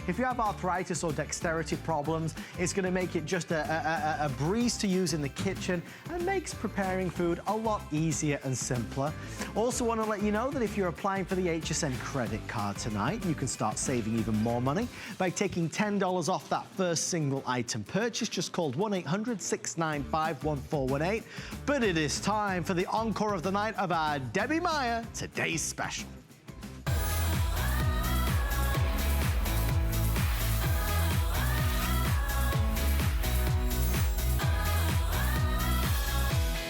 If you have arthritis or dexterity problems, it's going to make it just a breeze to use in the kitchen and makes preparing food a lot easier and simpler. Also want to let you know that if you're applying for the HSN credit card tonight, you can start saving even more money by taking $10 off that first single item purchase. Just call 1-800-695-1418. But it is time for the encore of the night of our Debbie Meyer Today's Special.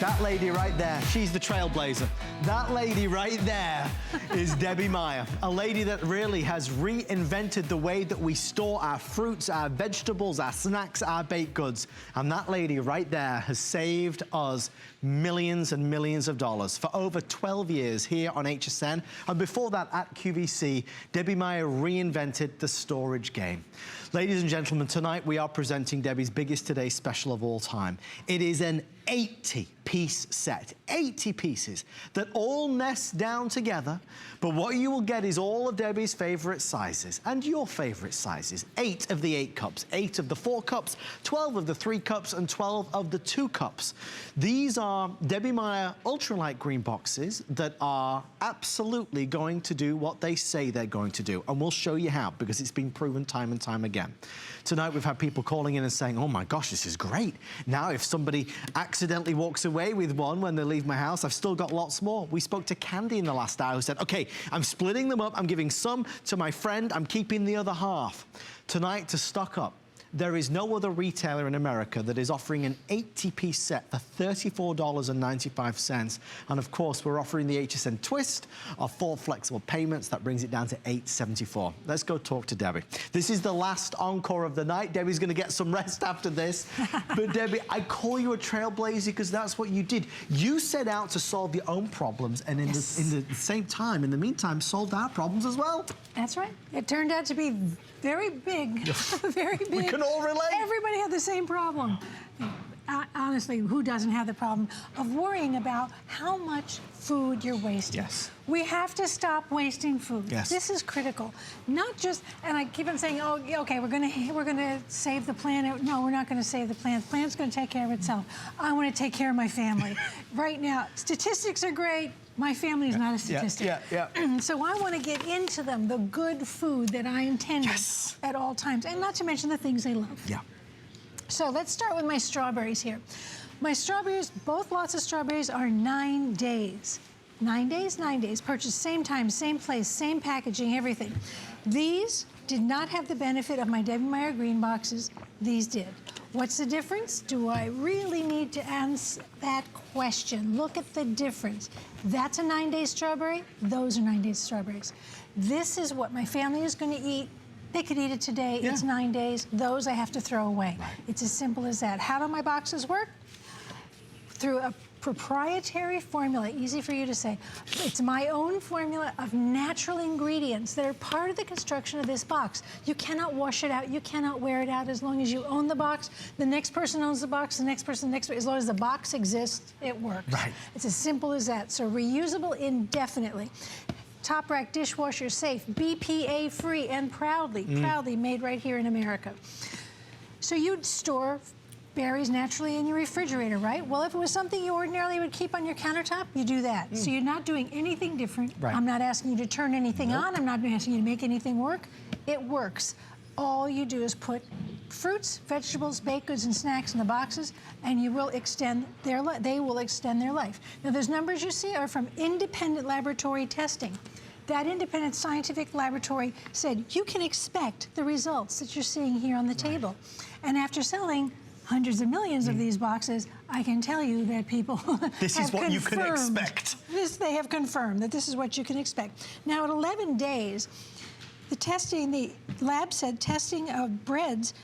That lady right there, she's the trailblazer. That lady right there is Debbie Meyer, a lady that really has reinvented the way that we store our fruits, our vegetables, our snacks, our baked goods. And that lady right there has saved us millions and millions of dollars for over 12 years here on HSN. And before that at QVC, Debbie Meyer reinvented the storage game. Ladies and gentlemen, tonight we are presenting Debbie's biggest Today Special of all time. It is an 80-piece set, 80 pieces that all nest down together, but what you will get is all of Debbie's favorite sizes and your favorite sizes. 8 of the 8 cups, 8 of the 4 cups, 12 of the 3 cups, and 12 of the 2 cups. These are Debbie Meyer ultralight green boxes that are absolutely going to do what they say they're going to do, and we'll show you how, because it's been proven time and time again. Tonight we've had people calling in and saying, oh my gosh, this is great. Now if somebody accidentally walks away with one when they leave my house, I've still got lots more. We spoke to Candy in the last hour who said, okay, I'm splitting them up, I'm giving some to my friend, I'm keeping the other half. Tonight, to stock up, there is no other retailer in America that is offering an 80-piece set for $34.95. And of course, we're offering the HSN Twist of 4 flexible payments. That brings it down to $8.74. Let's go talk to Debbie. This is the last encore of the night. Debbie's going to get some rest after this. But Debbie, I call you a trailblazer because that's what you did. You set out to solve your own problems and in the same time, in the meantime, solved our problems as well. That's right. It turned out to be very big, very big. We can all relate. Everybody had the same problem. Honestly, who doesn't have the problem of worrying about how much food you're wasting? Yes. We have to stop wasting food. Yes. This is critical. Not just, and I keep on saying, oh, okay, we're gonna save the planet. No, we're not gonna save the planet. The planet's gonna take care of itself. I wanna take care of my family. Right now, statistics are great. My family is not a statistic. So I want to get into them, the good food that I intended at all times, and not to mention the things they love. Yeah. So let's start with my strawberries here. My strawberries, both lots of strawberries are 9 days. 9 days, 9 days. Purchased same time, same place, same packaging, everything. These did not have the benefit of my Debbie Meyer green boxes. These did. What's the difference? Do I really need to answer that question? Look at the difference. That's a 9-day strawberry. Those are 9 days strawberries. This is what my family is going to eat. They could eat it today. It's 9 days. Those I have to throw away. Right. It's as simple as that. How do my boxes work? Through a proprietary formula, easy for you to say. It's my own formula of natural ingredients that are part of the construction of this box. You cannot wash it out, you cannot wear it out as long as you own the box. The next person owns the box, the next person, as long as the box exists, it works. Right. It's as simple as that. So reusable indefinitely. Top rack dishwasher safe, BPA free, and proudly made right here in America. So you'd store berries naturally in your refrigerator, right? Well, if it was something you ordinarily would keep on your countertop, you do that. So you're not doing anything different. Right. I'm not asking you to turn anything on. I'm not asking you to make anything work. It works. All you do is put fruits, vegetables, baked goods, and snacks in the boxes, and you will extend their they will extend their life. Now, those numbers you see are from independent laboratory testing. That independent scientific laboratory said you can expect the results that you're seeing here on the table. And after selling hundreds of millions of these boxes, I can tell you that people this is what you can expect. They have confirmed that this is what you can expect. Now, at 11 days, the lab said testing of breads,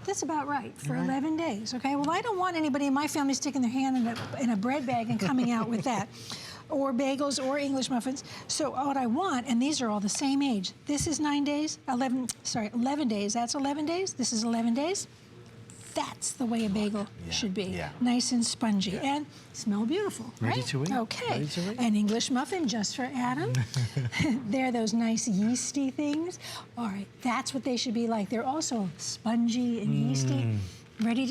that's about right for 11 days, okay? Well, I don't want anybody in my family sticking their hand in a bread bag and coming out with that, or bagels or English muffins. So what I want, and these are all the same age, this is 9 days, 11 days, that's 11 days, this is 11 days. That's the way a bagel should be. Yeah. Nice and spongy and smell beautiful, Ready right? to eat. Okay. Ready to eat. An English muffin just for Adam. They're those nice yeasty things. All right, that's what they should be like. They're also spongy and yeasty. Ready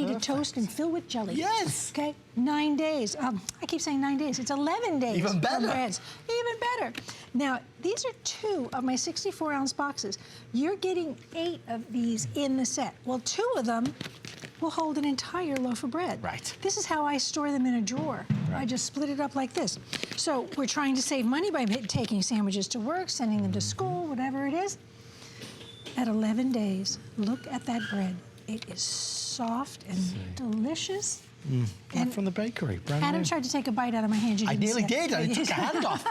to toast and fill with jelly. Yes. Okay, 9 days. I keep saying 9 days. It's 11 days. Even better. Breads. Even better. Now, these are 2 of my 64-ounce boxes. You're getting 8 of these in the set. Well, 2 of them will hold an entire loaf of bread. Right. This is how I store them in a drawer. Right. I just split it up like this. So we're trying to save money by taking sandwiches to work, sending them to school, whatever it is. At 11 days, look at that bread. It is soft and delicious. And from the bakery, brand Adam new. tried to take a bite out of my hand. I nearly did. I took a hand off.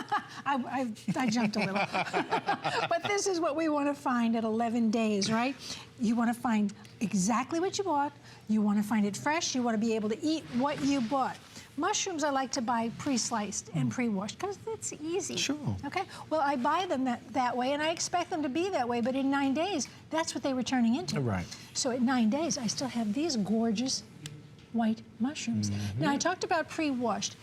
I jumped a little. But this is what we want to find at 11 days, right? You want to find exactly what you bought. You want to find it fresh. You want to be able to eat what you bought. Mushrooms I like to buy pre-sliced and pre-washed because it's easy. Sure. Okay? Well, I buy them that way, and I expect them to be that way, but in 9 days, that's what they were turning into. Right. So at 9 days, I still have these gorgeous white mushrooms. Now, I talked about pre-washed.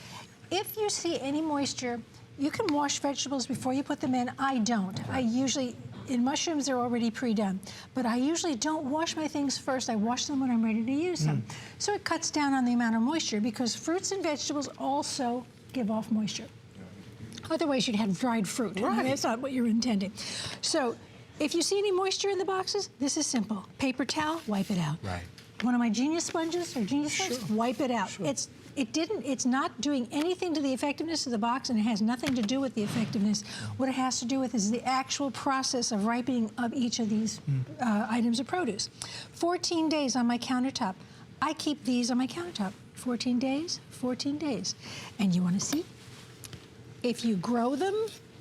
If you see any moisture, you can wash vegetables before you put them in. I don't. I usually, in mushrooms, they're already pre-done. But I usually don't wash my things first. I wash them when I'm ready to use them. So it cuts down on the amount of moisture because fruits and vegetables also give off moisture. Otherwise, you'd have dried fruit. Right. That's not what you're intending. So if you see any moisture in the boxes, this is simple. Paper towel, wipe it out. Right. One of my Genius sponges or Genius sponges, wipe it out. Sure. It's not doing anything to the effectiveness of the box, and it has nothing to do with the effectiveness. What it has to do with is the actual process of ripening of each of these items of produce. 14 days on my countertop. I keep these on my countertop. 14 days, 14 days. And you want to see? If you grow them,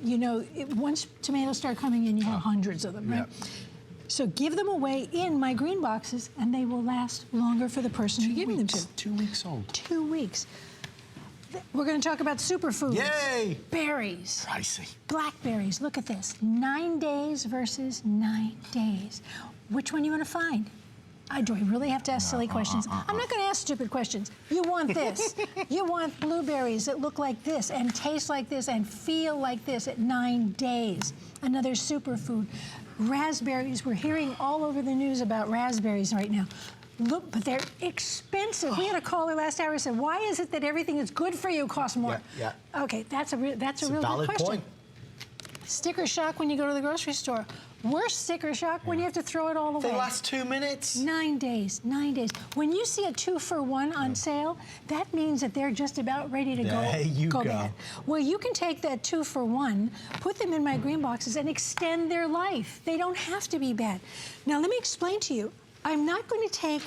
you know, once tomatoes start coming in, you have hundreds of them, right? Yeah. So give them away in my green boxes, and they will last longer for the person you're giving them to. 2 weeks old. 2 weeks. We're going to talk about superfoods. Yay! Berries. Pricey. Blackberries. Look at this. 9 days versus 9 days. Which one you want to find? Do I really have to ask silly questions? I'm not going to ask stupid questions. You want this. You want blueberries that look like this and taste like this and feel like this at 9 days. Another superfood. Raspberries. We're hearing all over the news about raspberries right now. Look, but they're expensive. We had a caller last hour who said, why is it that everything that's good for you costs more? Yeah. Okay, that's a real good valid question. point. Sticker shock when you go to the grocery store. Worse sticker shock when you have to throw it all away. They last 2 minutes. 9 days, 9 days. When you see a 2-for-1 on sale, that means that they're just about ready to go bad. Well, you can take that 2-for-1, put them in my green boxes, and extend their life. They don't have to be bad. Now, let me explain to you. I'm not going to take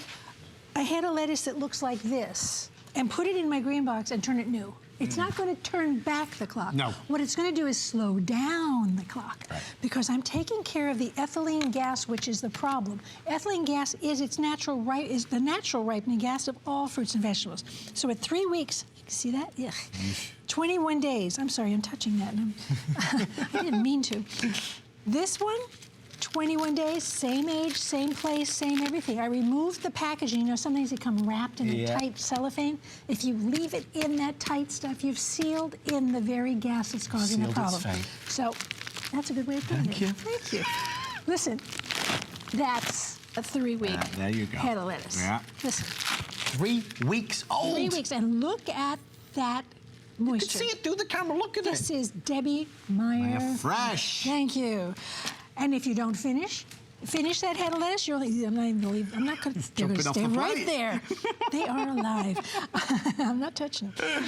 a head of lettuce that looks like this and put it in my green box and turn it new. It's not going to turn back the clock. No. What it's going to do is slow down the clock. Right. Because I'm taking care of the ethylene gas, which is the problem. Ethylene gas is the natural ripening gas of all fruits and vegetables. So at 3 weeks, you can see that? Yeah. 21 days. I'm sorry, I'm touching that. And I didn't mean to. This one, 21 days, same age, same place, same everything. I removed the packaging. You know, sometimes they come wrapped in a tight cellophane. If you leave it in that tight stuff, you've sealed in the very gas that's causing the problem. So that's a good way of putting it. Thank you. Listen, that's a 3-week there you go. head of lettuce. Yeah. Listen. 3 weeks old. 3 weeks, and look at that moisture. You can see it through the camera. Look at it. This is Debbie Meyer. Fresh. Thank you. And if you don't finish that head of lettuce, I'm not even going to leave. I'm not going to. They're going to stay right there. They are alive. I'm not touching them.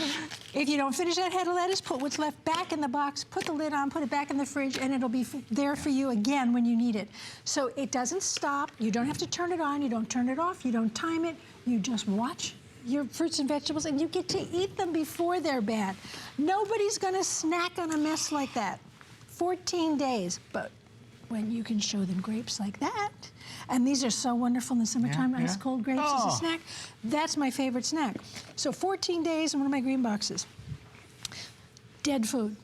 If you don't finish that head of lettuce, put what's left back in the box, put the lid on, put it back in the fridge, and it'll be there for you again when you need it. So it doesn't stop. You don't have to turn it on. You don't turn it off. You don't time it. You just watch your fruits and vegetables, and you get to eat them before they're bad. Nobody's going to snack on a mess like that. 14 days, but when you can show them grapes like that, and these are so wonderful in the summertime, ice cold grapes as a snack, that's my favorite snack. So 14 days in one of my green boxes. Dead food.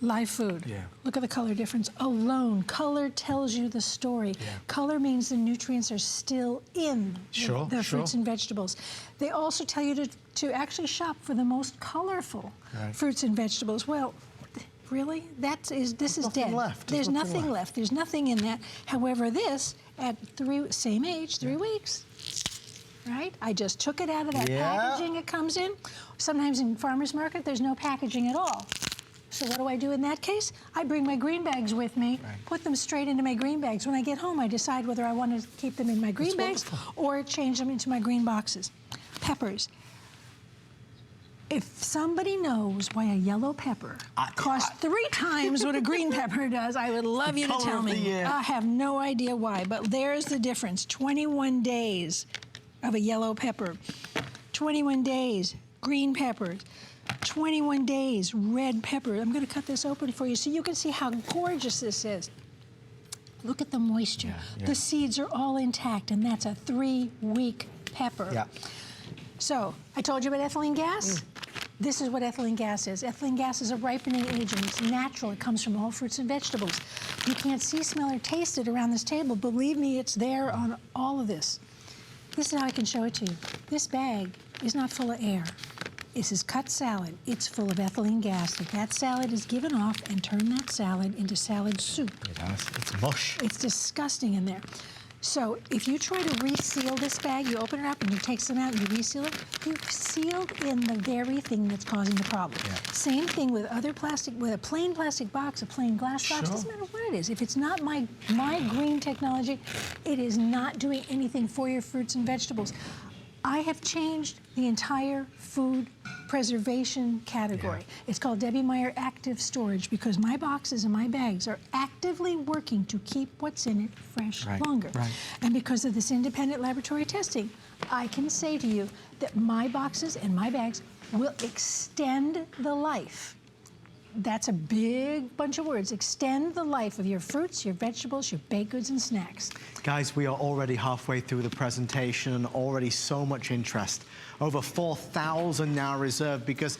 live food. Yeah. Look at the color difference alone. Color tells you the story. Yeah. Color means the nutrients are still in the fruits and vegetables. They also tell you to actually shop for the most colorful fruits and vegetables. Well, really? This is dead. There's nothing left. There's nothing in that. However, this at same age, 3 weeks. Right? I just took it out of that packaging it comes in. Sometimes in farmer's market, there's no packaging at all. So what do I do in that case? I bring my green bags with me, put them straight into my green bags. When I get home, I decide whether I want to keep them in my green bags or change them into my green boxes. Peppers. If somebody knows why a yellow pepper costs 3 times what a green pepper does, I would love you to tell me. I have no idea why, but there's the difference. 21 days of a yellow pepper, 21 days green peppers, 21 days red pepper. I'm going to cut this open for you so you can see how gorgeous this is. Look at the moisture. The seeds are all intact, and that's a 3-week pepper. So I told you about ethylene gas. This is what ethylene gas is. Ethylene gas is a ripening agent. It's natural. It comes from all fruits and vegetables. You can't see, smell, or taste it around this table. Believe me, it's there on all of this. This is how I can show it to you. This bag is not full of air. This is cut salad. It's full of ethylene gas. If that salad is given off and turn that salad into salad soup. It has. It's mush. It's disgusting in there. So if you try to reseal this bag, you open it up and you take some out and you reseal it, you've sealed in the very thing that's causing the problem. Same thing with other plastic, with a plain plastic box, a plain glass box, doesn't matter what it is. If it's not my green technology, it is not doing anything for your fruits and vegetables. I have changed the entire food preservation category. It's called Debbie Meyer Active Storage because my boxes and my bags are actively working to keep what's in it fresh longer. And because of this independent laboratory testing, I can say to you that my boxes and my bags will extend the life. That's a big bunch of words. Extend the life of your fruits, your vegetables, your baked goods and snacks. Guys, we are already halfway through the presentation and already so much interest. Over 4,000 now reserved because,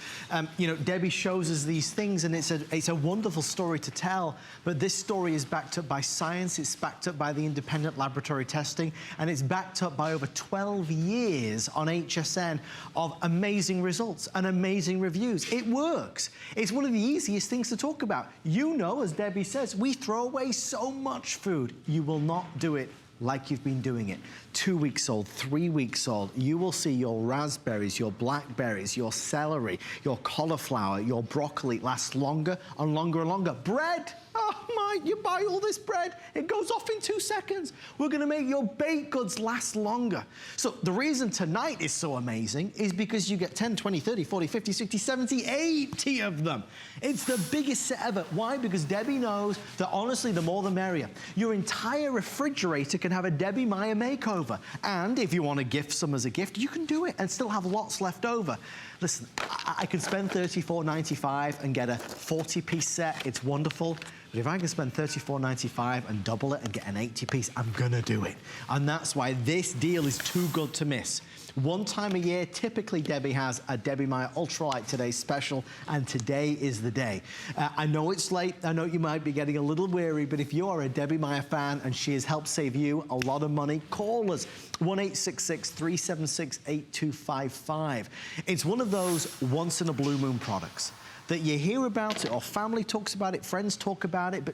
you know, Debbie shows us these things and it's a wonderful story to tell, but this story is backed up by science, it's backed up by the independent laboratory testing, and it's backed up by over 12 years on HSN of amazing results and amazing reviews. It works. It's one of the easiest things to talk about. You know, as Debbie says, we throw away so much food. You will not do it like you've been doing it. 2 weeks old, 3 weeks old, you will see your raspberries, your blackberries, your celery, your cauliflower, your broccoli last longer and longer and longer. Bread! Oh my, you buy all this bread, it goes off in 2 seconds. We're gonna make your baked goods last longer. So the reason tonight is so amazing is because you get 10, 20, 30, 40, 50, 60, 70, 80 of them. It's the biggest set ever. Why? Because Debbie knows that honestly, the more the merrier. Your entire refrigerator can have a Debbie Meyer makeover. And if you want to gift some as a gift, you can do it and still have lots left over. Listen, I can spend $34.95 and get a 40-piece set. It's wonderful. But if I can spend $34.95 and double it and get an 80-piece, I'm gonna do it. And that's why this deal is too good to miss. One time a year, typically Debbie has a Debbie Meyer Ultralight Today special, and today is the day. I know it's late, I know you might be getting a little weary, but if you are a Debbie Meyer fan and she has helped save you a lot of money, call us, 1-866-376-8255. It's one of those once-in-a-blue moon products that you hear about it, or family talks about it, friends talk about it, but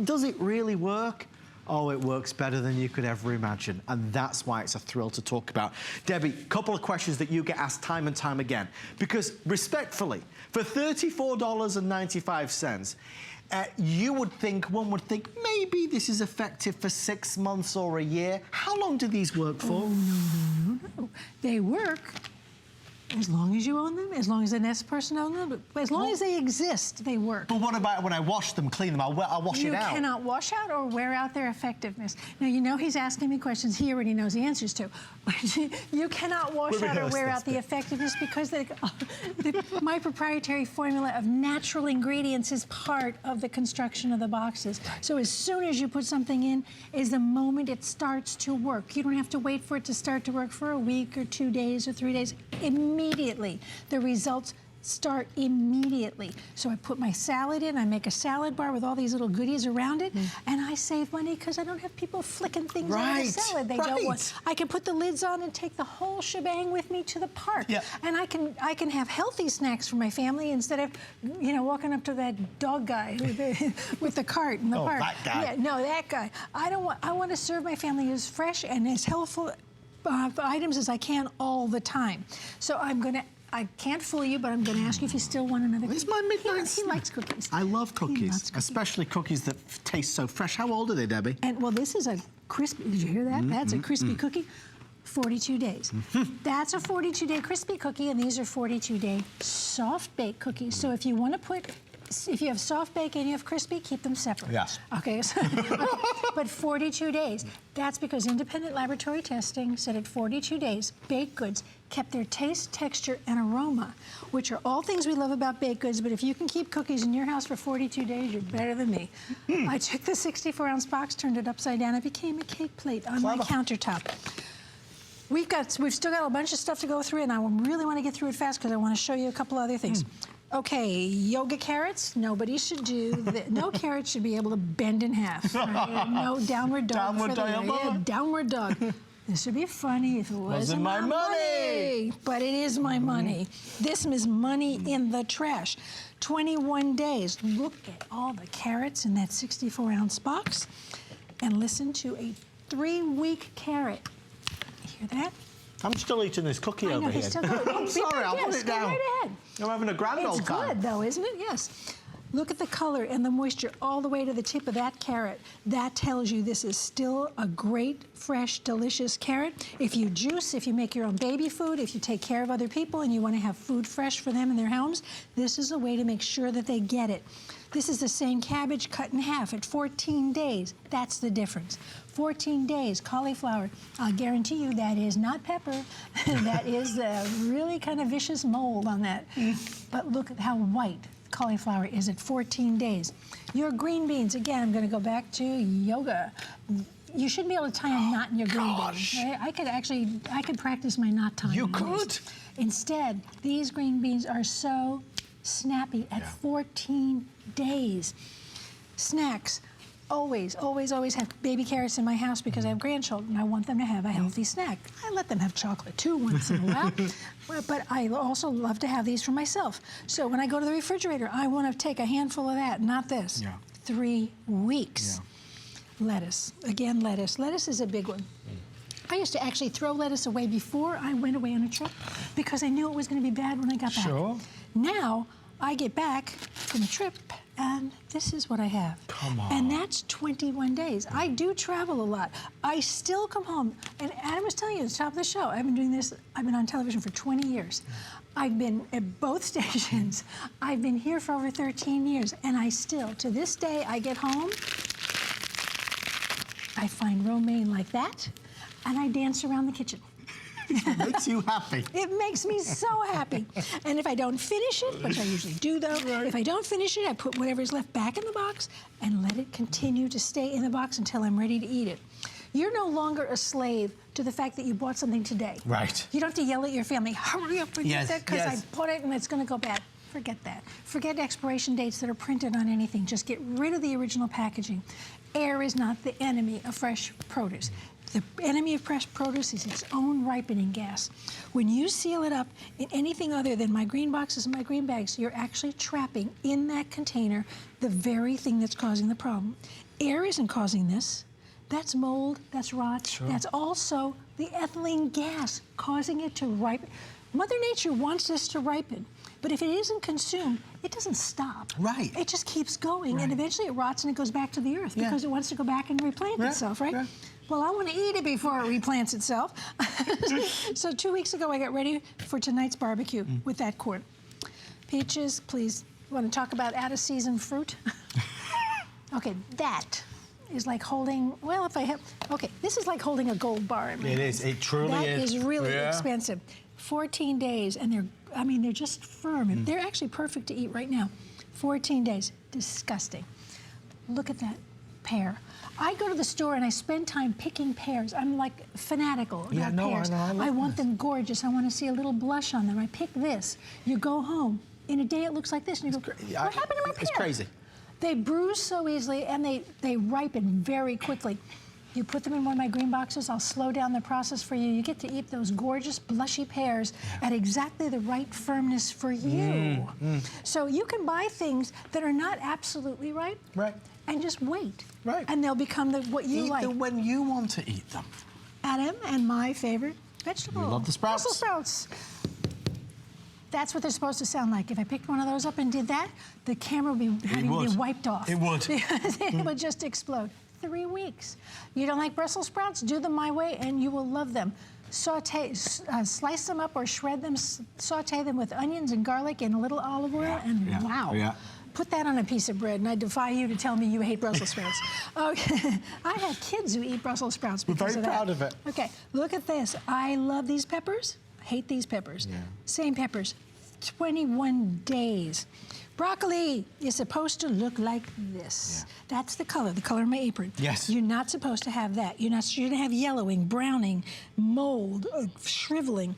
does it really work? Oh, it works better than you could ever imagine. And that's why it's a thrill to talk about. Debbie, a couple of questions that you get asked time and time again. Because respectfully, for $34.95, one would think maybe this is effective for 6 months or a year. How long do these work for? Oh, no. They work as long as you own them, as long as the next person owns them, but as long as they exist, they work. But what about when I wash them, clean them, I'll wash it out? You cannot wash out or wear out their effectiveness. Now, you know he's asking me questions he already knows the answers to. You cannot wash out or wear out the effectiveness because my proprietary formula of natural ingredients is part of the construction of the boxes. So as soon as you put something in is the moment it starts to work. You don't have to wait for it to start to work for a week or 2 days or 3 days. Immediately, the results start immediately. So I put my salad in, I make a salad bar with all these little goodies around it, and I save money because I don't have people flicking things out of the salad they don't want. I can put the lids on and take the whole shebang with me to the park. Yeah. And I can have healthy snacks for my family instead of, you know, walking up to that dog guy with the cart in the park. That guy. Yeah, no, that guy. I want to serve my family as fresh and as healthful items as I can all the time. So I can't fool you, but I'm going to ask you if you still want another cookie. It's my midnight He likes cookies. I love cookies, especially cookies that taste so fresh. How old are they, Debbie? And well, this is a crispy, did you hear that? That's a crispy cookie. 42 days. That's a 42-day crispy cookie, and these are 42-day soft-baked cookies. So if you want to if you have soft bake and you have crispy, keep them separate. Yes. Okay, but 42 days. That's because independent laboratory testing said at 42 days, baked goods kept their taste, texture, and aroma, which are all things we love about baked goods, but if you can keep cookies in your house for 42 days, you're better than me. I took the 64-ounce box, turned it upside down, it became a cake plate on my countertop. We've still got a bunch of stuff to go through, and I really want to get through it fast because I want to show you a couple other things. Okay, yoga carrots, nobody should do that. No carrot should be able to bend in half. Right? No downward dog. Downward dog. This would be funny if it wasn't my money. But it is my money. This is money in the trash. 21 days. Look at all the carrots in that 64-ounce box. And listen to a 3-week carrot. Hear that? I'm still eating this cookie over here. I'm sorry, I'll put it down. Right ahead. I'm having a grand old time. It's good, though, isn't it? Yes. Look at the color and the moisture all the way to the tip of that carrot. That tells you this is still a great, fresh, delicious carrot. If you juice, if you make your own baby food, if you take care of other people and you want to have food fresh for them in their homes, this is a way to make sure that they get it. This is the same cabbage cut in half at 14 days. That's the difference. 14 days, cauliflower. I'll guarantee you that is not pepper. That is a really kind of vicious mold on that. But look at how white cauliflower is at 14 days. Your green beans, again, I'm going to go back to yoga. You should be able to tie a knot in your green beans. Right? I could practice my knot tying. You could? Instead, these green beans are so snappy at 14 days. Snacks. Always, always, always have baby carrots in my house because I have grandchildren. I want them to have a healthy snack. I let them have chocolate too once in a while, but I also love to have these for myself. So when I go to the refrigerator, I want to take a handful of that, not this. 3 weeks. Lettuce. Again, lettuce. Lettuce is a big one. I used to actually throw lettuce away before I went away on a trip because I knew it was going to be bad when I got back. Now, I get back from a trip, and this is what I have. Come on. And that's 21 days. I do travel a lot. I still come home, and Adam was telling you at the top of the show, I've been doing this, I've been on television for 20 years. I've been at both stations. I've been here for over 13 years, and I still, to this day, I get home, I find romaine like that, and I dance around the kitchen. It makes you happy. It makes me so happy. And if I don't finish it, which I usually do though, if I don't finish it, I put whatever's left back in the box and let it continue to stay in the box until I'm ready to eat it. You're no longer a slave to the fact that you bought something today. Right. You don't have to yell at your family, hurry up and get that because I bought it and it's going to go bad. Forget that. Forget expiration dates that are printed on anything. Just get rid of the original packaging. Air is not the enemy of fresh produce. The enemy of fresh produce is its own ripening gas. When you seal it up in anything other than my green boxes and my green bags, you're actually trapping in that container the very thing that's causing the problem. Air isn't causing this. That's mold, that's rot, that's also the ethylene gas causing it to ripen. Mother Nature wants this to ripen, but if it isn't consumed, it doesn't stop. Right. It just keeps going, and eventually it rots and it goes back to the earth because it wants to go back and replant itself, right? Well, I want to eat it before it replants itself. So 2 weeks ago, I got ready for tonight's barbecue with that corn. Peaches, please, want to talk about out-of-season fruit? Okay, that is like holding, well, if I have, okay, this is like holding a gold bar in my hand. It is, it truly is. That is really expensive. 14 days, and they're just firm. They're actually perfect to eat right now. 14 days, disgusting. Look at that pear. I go to the store and I spend time picking pears. I'm like fanatical about pears. I want them gorgeous. I want to see a little blush on them. I pick this. You go home, in a day it looks like this. And you go, what happened to my pear? It's crazy. They bruise so easily, and they ripen very quickly. You put them in one of my green boxes, I'll slow down the process for you. You get to eat those gorgeous, blushy pears at exactly the right firmness for you. So you can buy things that are not absolutely right. Right. And just wait. Right. And they'll become what you like. Eat them when you want to eat them. Adam and my favorite vegetable. We love the sprouts. Brussels sprouts. That's what they're supposed to sound like. If I picked one of those up and did that, the camera would be having to be wiped off. It would. Because it would just explode. 3 weeks. You don't like Brussels sprouts? Do them my way and you will love them. Saute, slice them up or shred them, saute them with onions and garlic and a little olive oil, and wow. Yeah. Put that on a piece of bread, and I defy you to tell me you hate Brussels sprouts. Okay. I have kids who eat Brussels sprouts because of that. We're very proud of it. Okay, look at this. I love these peppers. Hate these peppers. Yeah. Same peppers. 21 days. Broccoli is supposed to look like this. Yeah. That's the color of my apron. Yes. You're not supposed to have that. You're going to have yellowing, browning, mold, shriveling.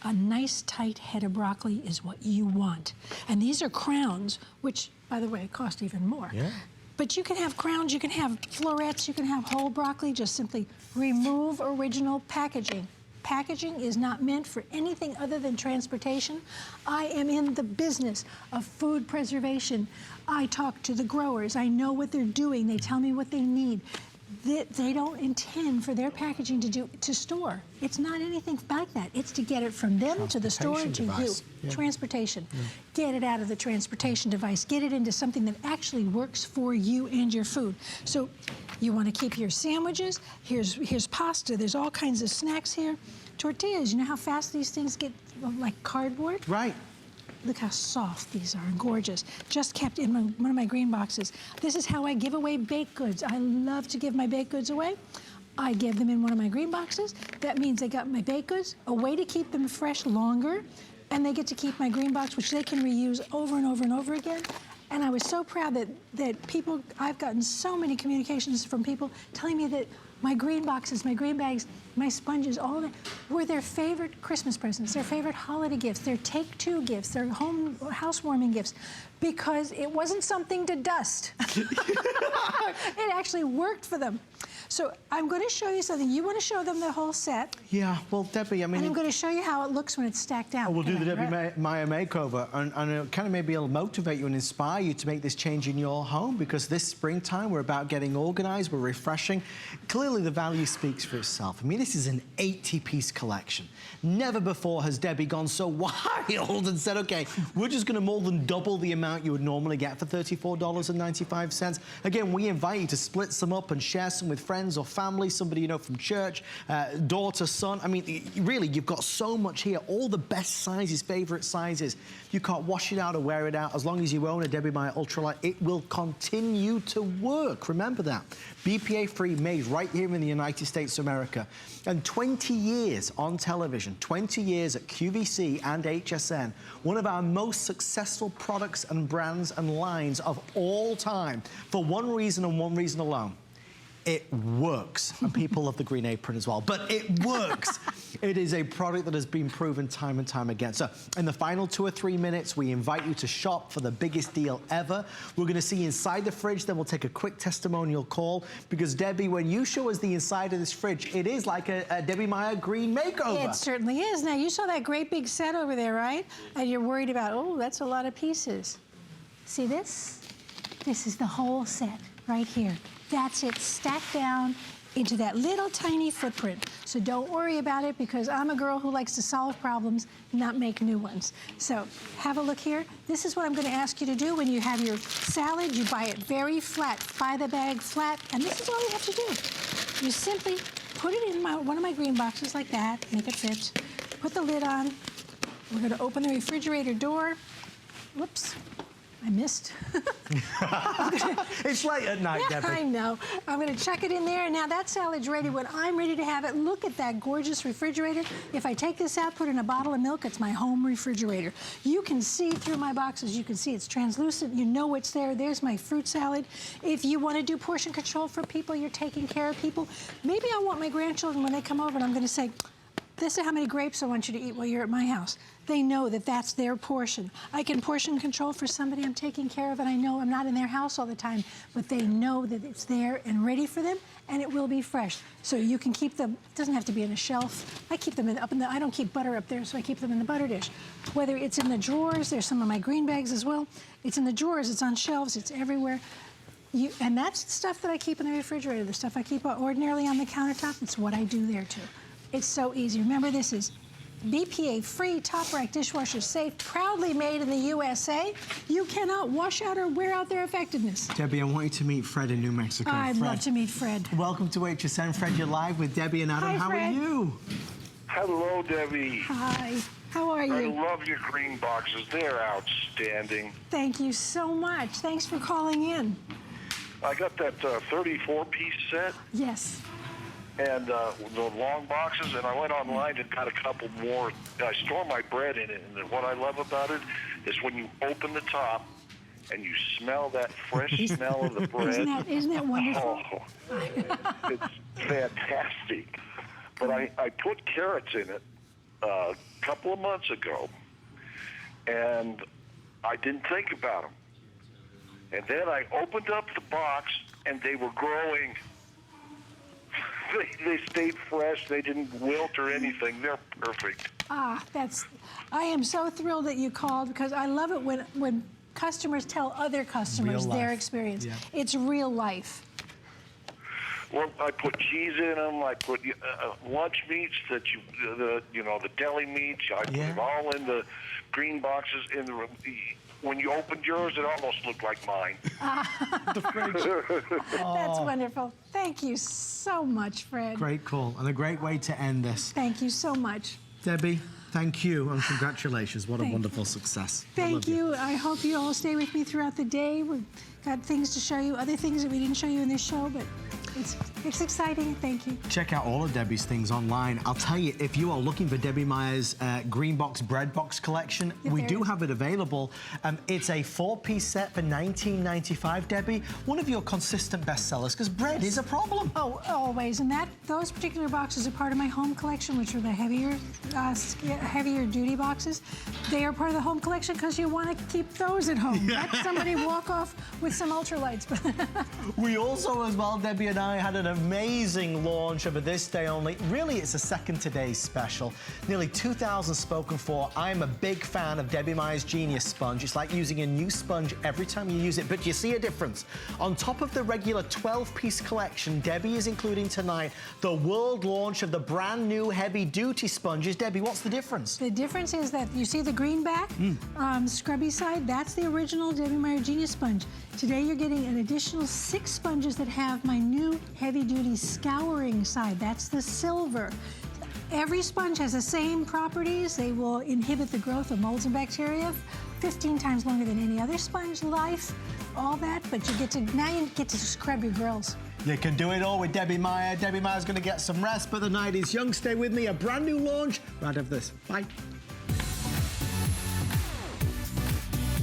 A nice tight head of broccoli is what you want. And these are crowns, which, by the way, cost even more. Yeah. But you can have crowns, you can have florets, you can have whole broccoli. Just simply remove original packaging. Packaging is not meant for anything other than transportation. I am in the business of food preservation. I talk to the growers. I know what they're doing. They tell me what they need. They don't intend for their packaging to store. It's not anything like that. It's to get it from them to the store to you. Yeah. Transportation. Yeah. Get it out of the transportation device. Get it into something that actually works for you and your food. So you want to keep your sandwiches. Here's pasta. There's all kinds of snacks here. Tortillas. You know how fast these things get like cardboard? Right. Look how soft these are, gorgeous. Just kept in one of my green boxes. This is how I give away baked goods. I love to give my baked goods away. I give them in one of my green boxes. That means they got my baked goods, a way to keep them fresh longer, and they get to keep my green box, which they can reuse over and over and over again. And I was so proud that people, I've gotten so many communications from people telling me that my green boxes, my green bags, my sponges, all that were their favorite Christmas presents, their favorite holiday gifts, their take-two gifts, their housewarming gifts, because it wasn't something to dust. It actually worked for them. So I'm going to show you something. You want to show them the whole set? Yeah, well, Debbie, I mean... And I'm going to show you how it looks when it's stacked out. We'll do the Debbie Meyer makeover, and it kind of maybe it'll motivate you and inspire you to make this change in your home, because this springtime, we're about getting organized, we're refreshing. Clearly, the value speaks for itself. I mean, this is an 80-piece collection. Never before has Debbie gone so wild and said, okay, we're just going to more than double the amount you would normally get for $34.95. Again, we invite you to split some up and share some with friends or family, somebody you know from church, daughter, son. I mean, really, you've got so much here. All the best sizes, favorite sizes. You can't wash it out or wear it out. As long as you own a Debbie Meyer Ultralight, it will continue to work. Remember that. BPA-free, made right here in the United States of America. And 20 years on television, 20 years at QVC and HSN, one of our most successful products and brands and lines of all time, for one reason and one reason alone. It works. And people love the green apron as well, but it works. It is a product that has been proven time and time again. So in the final 2 or 3 minutes, we invite you to shop for the biggest deal ever. We're going to see inside the fridge, then we'll take a quick testimonial call, because Debbie, when you show us the inside of this fridge, it is like a Debbie Meyer green makeover. It certainly is. Now, you saw that great big set over there, right? And you're worried about, oh, that's a lot of pieces. See this? This is the whole set right here. That's it, stacked down into that little tiny footprint. So don't worry about it, because I'm a girl who likes to solve problems, not make new ones. So have a look here. This is what I'm going to ask you to do when you have your salad. You buy it very flat. Buy the bag flat, and this is all you have to do. You simply put it in one of my green boxes like that, make it fit. Put the lid on. We're going to open the refrigerator door. Whoops. I missed. It's late at night, Debbie. I know. I'm going to chuck it in there, and now that salad's ready. When I'm ready to have it, look at that gorgeous refrigerator. If I take this out, put in a bottle of milk, it's my home refrigerator. You can see through my boxes. You can see it's translucent. You know it's there. There's my fruit salad. If you want to do portion control for people, you're taking care of people. Maybe I want my grandchildren, when they come over, and I'm going to say, this is how many grapes I want you to eat while you're at my house. They know that that's their portion. I can portion control for somebody I'm taking care of, and I know I'm not in their house all the time, but they know that it's there and ready for them, and it will be fresh. So you can keep them, it doesn't have to be in a shelf. I keep them I don't keep butter up there, so I keep them in the butter dish. Whether it's in the drawers, there's some of my green bags as well. It's in the drawers, it's on shelves, it's everywhere. And that's the stuff that I keep in the refrigerator, the stuff I keep ordinarily on the countertop. It's what I do there too. It's so easy. Remember, this is BPA-free, top-rack dishwasher safe, proudly made in the USA. You cannot wash out or wear out their effectiveness. Debbie, I want you to meet Fred in New Mexico. I'd love to meet Fred. Welcome to HSN. Fred, you're live with Debbie and Adam. Hi, How Fred. are you? Hello, Debbie. Hi. How are you? I love your green boxes. They're outstanding. Thank you so much. Thanks for calling in. I got that 34-piece set Yes. and the long boxes, and I went online and got a couple more. I store my bread in it, and what I love about it is when you open the top and you smell that fresh smell of the bread. Isn't that wonderful? Oh, it's fantastic. But I put carrots in it a couple of months ago, and I didn't think about them. And then I opened up the box, and they were growing. They stayed fresh. They didn't wilt or anything. They're perfect. I am so thrilled that you called, because I love it when customers tell other customers their experience. Yeah. It's real life. Well, I put cheese in them. I put lunch meats that the deli meats. I put it all in the green boxes. When you opened yours, it almost looked like mine. The fridge. That's wonderful. Thank you so much, Fred. Great call, and a great way to end this. Thank you so much. Debbie, thank you, and congratulations. What a wonderful success. Thank you. I hope you all stay with me throughout the day. We've got things to show you, other things that we didn't show you in this show, but it's exciting. Thank you. Check out all of Debbie's things online. I'll tell you, if you are looking for Debbie Meyer's Green Box Bread Box collection, we do have it available. It's a 4-piece set for $19.95, Debbie. One of your consistent bestsellers, because bread is a problem. Oh, always. And those particular boxes are part of my home collection, which are the heavier duty boxes. They are part of the home collection because you want to keep those at home. Let somebody walk off with some ultralights. We also, as well, Debbie and I had an amazing launch of a This Day Only. Really, it's a second today special. Nearly 2,000 spoken for. I'm a big fan of Debbie Meyer's Genius Sponge. It's like using a new sponge every time you use it, but you see a difference. On top of the regular 12-piece collection, Debbie is including tonight the world launch of the brand new heavy-duty sponges. Debbie, what's the difference? The difference is that you see the greenback, scrubby side, that's the original Debbie Meyer Genius Sponge. Today you're getting an additional 6 sponges that have my new heavy-duty scouring side. That's the silver. Every sponge has the same properties. They will inhibit the growth of molds and bacteria 15 times longer than any other sponge life, all that, but now you get to scrub your grills. You can do it all with Debbie Meyer. Debbie Meyer's going to get some rest, but the night is young. Stay with me. A brand new launch right after this. Bye.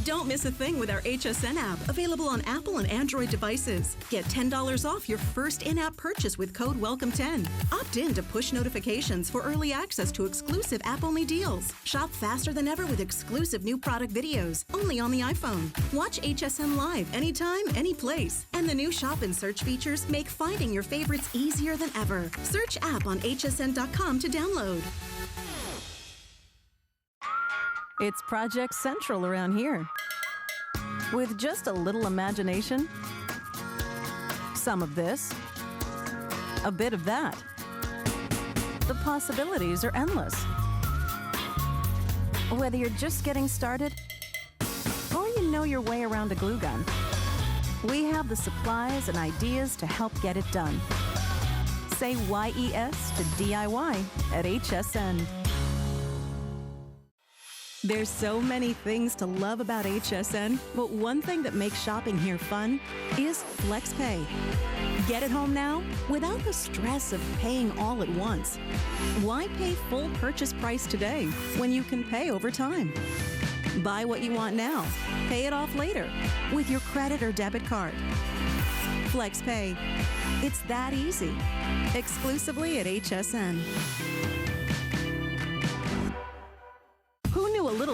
Don't miss a thing with our HSN app, available on Apple and Android devices. Get $10 off your first in-app purchase with code WELCOME10. Opt in to push notifications for early access to exclusive app-only deals. Shop faster than ever with exclusive new product videos, only on the iPhone. Watch HSN Live anytime, any place. And the new Shop and Search features make finding your favorites easier than ever. Search app on hsn.com to download. It's Project Central around here. With just a little imagination, some of this, a bit of that. The possibilities are endless. Whether you're just getting started or you know your way around a glue gun, we have the supplies and ideas to help get it done. Say YES to DIY at HSN. There's so many things to love about HSN, but one thing that makes shopping here fun is FlexPay. Get it home now without the stress of paying all at once. Why pay full purchase price today when you can pay over time? Buy what you want now, pay it off later with your credit or debit card. FlexPay. It's that easy. Exclusively at HSN.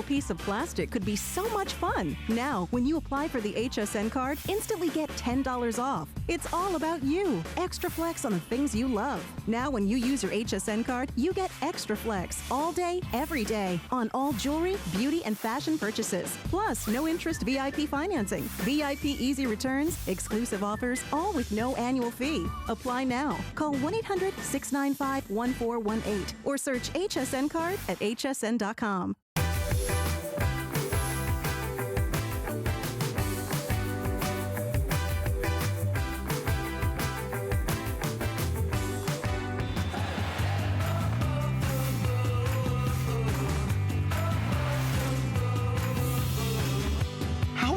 little piece of plastic could be so much fun. Now, when you apply for the HSN card, instantly get $10 off. It's all about you. Extra flex on the things you love. Now, when you use your HSN card, you get extra flex all day, every day on all jewelry, beauty, and fashion purchases. Plus, no interest VIP financing, VIP easy returns, exclusive offers, all with no annual fee. Apply now. Call 1-800-695-1418 or search HSN card at hsn.com.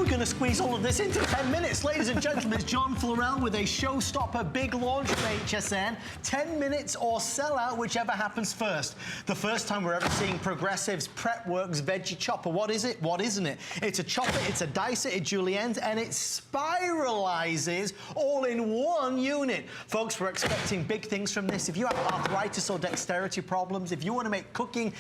Going to squeeze all of this into 10 minutes. Ladies and gentlemen, it's John Florell with a showstopper big launch from HSN. 10 minutes or sell out, whichever happens first. The first time we're ever seeing Progressive's PrepWorks Veggie Chopper. What is it? What isn't it? It's a chopper, it's a dicer, it juliennes, and it spiralizes all in one unit. Folks, we're expecting big things from this. If you have arthritis or dexterity problems, if you want to make cooking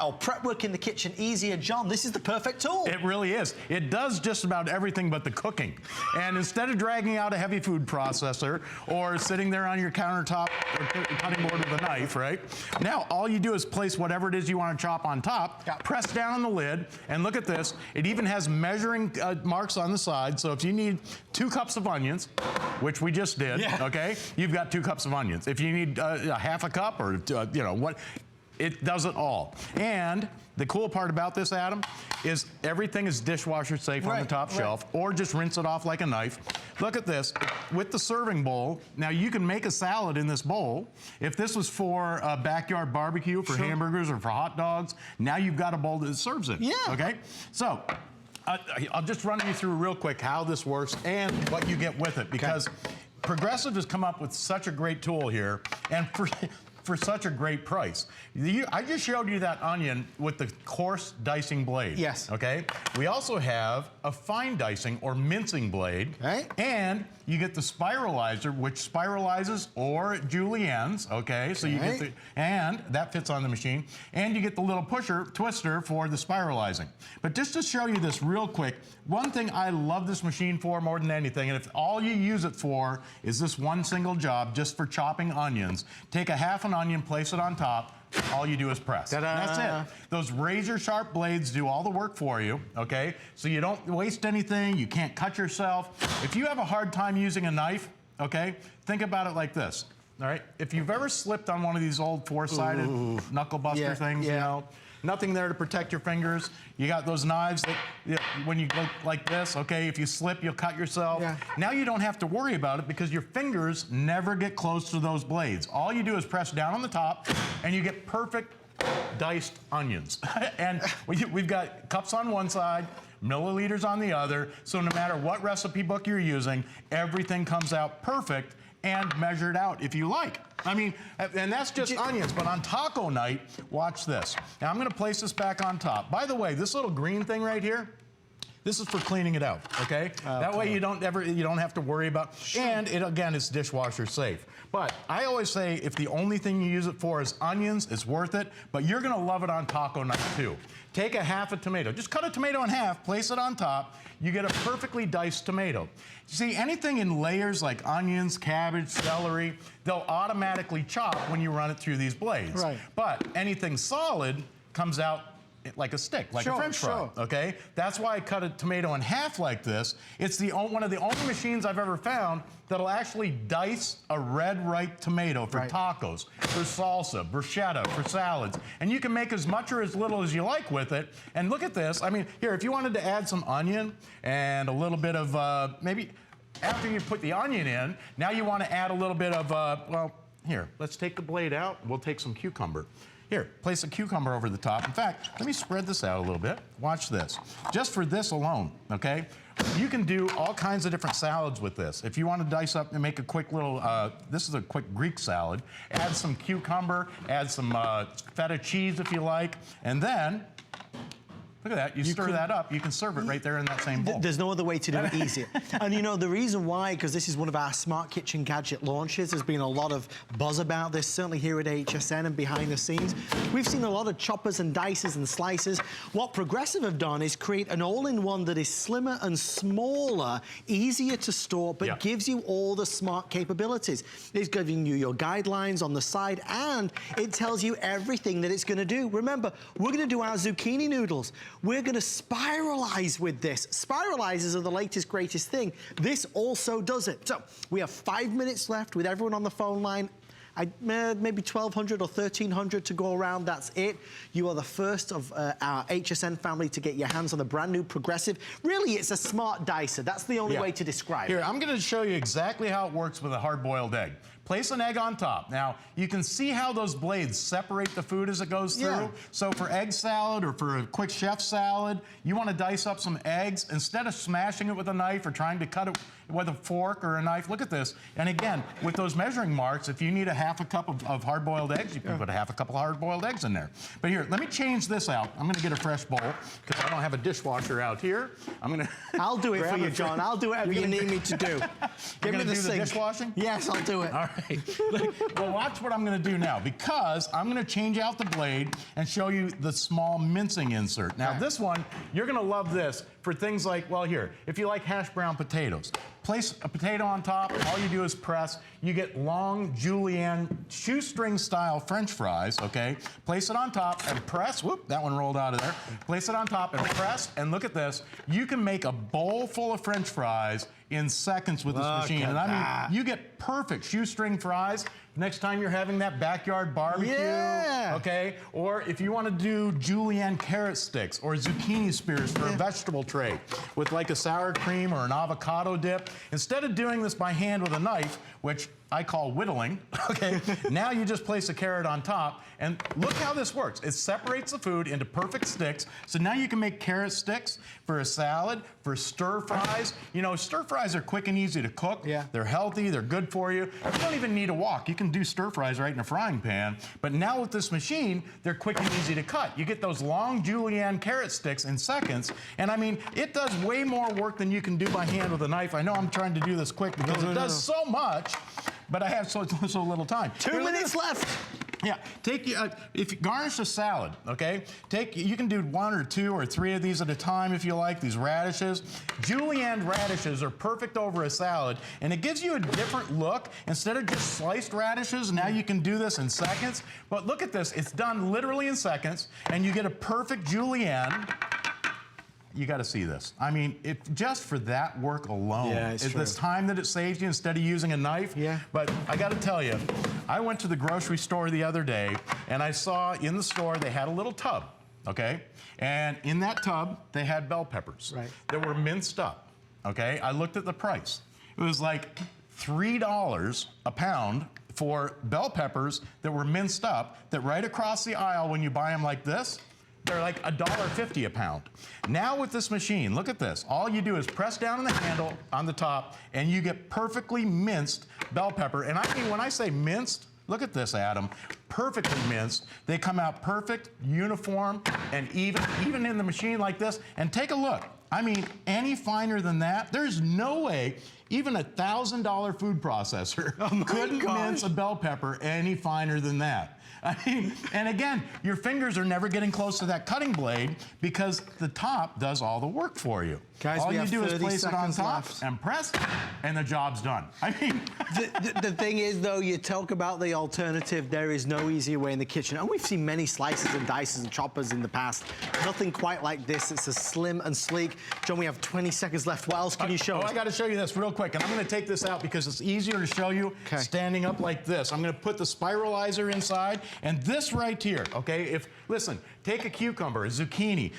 or prep work in the kitchen easier, John, this is the perfect tool. It really is. It does just about everything but the cooking. And instead of dragging out a heavy food processor or sitting there on your countertop or cutting board with a knife, right? Now, all you do is place whatever it is you want to chop on top, press down on the lid, and look at this. It even has measuring marks on the side. So if you need 2 cups of onions, which we just did, okay, you've got 2 cups of onions. If you need half a cup or, you know, what, it does it all. And the cool part about this, Adam, is everything is dishwasher safe on the top shelf, or just rinse it off like a knife. Look at this. With the serving bowl, now you can make a salad in this bowl. If this was for a backyard barbecue, for hamburgers or for hot dogs, now you've got a bowl that serves it. Okay? So, I'll just run you through real quick how this works and what you get with it, because Progressive has come up with such a great tool here, and for such a great price. I just showed you that onion with the coarse dicing blade. Yes. Okay? We also have a fine dicing or mincing blade. Okay. And you get the spiralizer, which spiralizes or juliennes, okay? So you get the, and that fits on the machine. And you get the little twister for the spiralizing. But just to show you this real quick, one thing I love this machine for more than anything, and if all you use it for is this one single job, just for chopping onions, take a half an onion, place it on top, all you do is press. That's it. Those razor sharp blades do all the work for you, okay? So you don't waste anything, you can't cut yourself. If you have a hard time using a knife, okay, think about it like this, all right? If you've ever slipped on one of these old four-sided knuckle buster things, you know, nothing there to protect your fingers. You got those knives that, when you go like this, okay, if you slip, you'll cut yourself. Now you don't have to worry about it because your fingers never get close to those blades. All you do is press down on the top and you get perfect diced onions. And we've got cups on one side, milliliters on the other, so no matter what recipe book you're using, everything comes out perfect and measured out if you like. I mean, and that's just onions, but on taco night, watch this. Now I'm gonna place this back on top. By the way, this little green thing right here, this is for cleaning it out, okay? That way you don't have to worry about, and it, again, it's dishwasher safe. But I always say if the only thing you use it for is onions, it's worth it, but you're gonna love it on taco night too. Take a half a tomato, just cut a tomato in half, place it on top, you get a perfectly diced tomato. See, anything in layers like onions, cabbage, celery, they'll automatically chop when you run it through these blades. But anything solid comes out like a stick, like a French fry, okay? That's why I cut a tomato in half like this. It's one of the only machines I've ever found that'll actually dice a red ripe tomato for tacos, for salsa, bruschetta, for salads. And you can make as much or as little as you like with it. And look at this. I mean, here, if you wanted to add some onion and a little bit of, maybe after you put the onion in, now you want to add a little bit of, well, here, let's take the blade out. We'll take some cucumber. Here, place a cucumber over the top. In fact, let me spread this out a little bit. Watch this. Just for this alone, okay? You can do all kinds of different salads with this. If you want to dice up and make a quick little, this is a quick Greek salad, add some cucumber, add some feta cheese if you like, and then Look at that. You stir that up, you can serve it right there in that same bowl. There's no other way to do it easier. And you know, the reason why, because this is one of our smart kitchen gadget launches, there's been a lot of buzz about this, certainly here at HSN and behind the scenes. We've seen a lot of choppers and dicers and slicers. What Progressive have done is create an all-in-one that is slimmer and smaller, easier to store, but gives you all the smart capabilities. It's giving you your guidelines on the side, and it tells you everything that it's going to do. Remember, we're going to do our zucchini noodles. We're going to spiralize with this. Spiralizers are the latest, greatest thing. This also does it. So we have 5 minutes left with everyone on the phone line. Maybe 1,200 or 1,300 to go around, that's it. You are the first of our HSN family to get your hands on the brand new Progressive. Really, it's a smart dicer. That's the only way to describe it. Here, I'm gonna show you exactly how it works with a hard-boiled egg. Place an egg on top. Now, you can see how those blades separate the food as it goes through. So for egg salad or for a quick chef salad, you wanna dice up some eggs. Instead of smashing it with a knife or trying to cut it with a fork or a knife, look at this. And again, with those measuring marks, if you need a half a cup of hard-boiled eggs, you can put a half a cup of hard-boiled eggs in there. But here, let me change this out. I'm gonna get a fresh bowl, because I don't have a dishwasher out here. I'll do it for you, John. I'll do whatever you need me to do. Give me the sink. Dishwashing? Yes, I'll do it. All right. Well, watch what I'm going to do now, because I'm going to change out the blade and show you the small mincing insert. Now, this one, you're going to love this for things like, well, here, if you like hash brown potatoes, place a potato on top, all you do is press. You get long julienne shoestring style French fries, okay? Place it on top and press. Whoop, that one rolled out of there. Place it on top and press, and look at this. You can make a bowl full of French fries in seconds with this machine. And I mean, you get perfect shoestring fries next time you're having that backyard barbecue, okay? Or if you want to do julienne carrot sticks or zucchini spears for a vegetable tray with like a sour cream or an avocado dip, instead of doing this by hand with a knife, which I call whittling, okay? Now you just place a carrot on top, and look how this works. It separates the food into perfect sticks, so now you can make carrot sticks for a salad, for stir fries. You know, stir fries are quick and easy to cook. They're healthy, they're good for you. You don't even need a wok. You can do stir fries right in a frying pan, but now with this machine, they're quick and easy to cut. You get those long julienne carrot sticks in seconds, and I mean, it does way more work than you can do by hand with a knife. I know I'm trying to do this quick because it does so much, but I have so little time. 2 minutes left. Yeah, if you garnish a salad, okay? You can do 1 or 2 or 3 of these at a time if you like, these radishes. Julienne radishes are perfect over a salad, and it gives you a different look. Instead of just sliced radishes, now you can do this in seconds. But look at this, it's done literally in seconds, and you get a perfect julienne. You got to see this. I mean, just for that work alone, it's this time that it saves you instead of using a knife. But I got to tell you, I went to the grocery store the other day, and I saw in the store they had a little tub, okay? And in that tub, they had bell peppers that were minced up, okay? I looked at the price. It was like $3 a pound for bell peppers that were minced up, that right across the aisle when you buy them like this, they're like $1.50 a pound. Now with this machine, look at this. All you do is press down on the handle on the top, and you get perfectly minced bell pepper. And I mean, when I say minced, look at this, Adam. Perfectly minced. They come out perfect, uniform, and even in the machine like this. And take a look. I mean, any finer than that, there's no way even a $1,000 food processor couldn't mince a bell pepper any finer than that. I mean, and again, your fingers are never getting close to that cutting blade because the top does all the work for you. Guys, all we you have do is 30 place it on top left. and press, and the job's done. I mean, the thing is, though, you talk about the alternative. There is no easier way in the kitchen, and we've seen many slicers and dicers and choppers in the past. Nothing quite like this. It's as slim and sleek. John, we have 20 seconds left. What else can you show us? I got to show you this real quick, and I'm going to take this out because it's easier to show you standing up like this. I'm going to put the spiralizer inside, and this right here, okay? Listen, take a cucumber, a zucchini,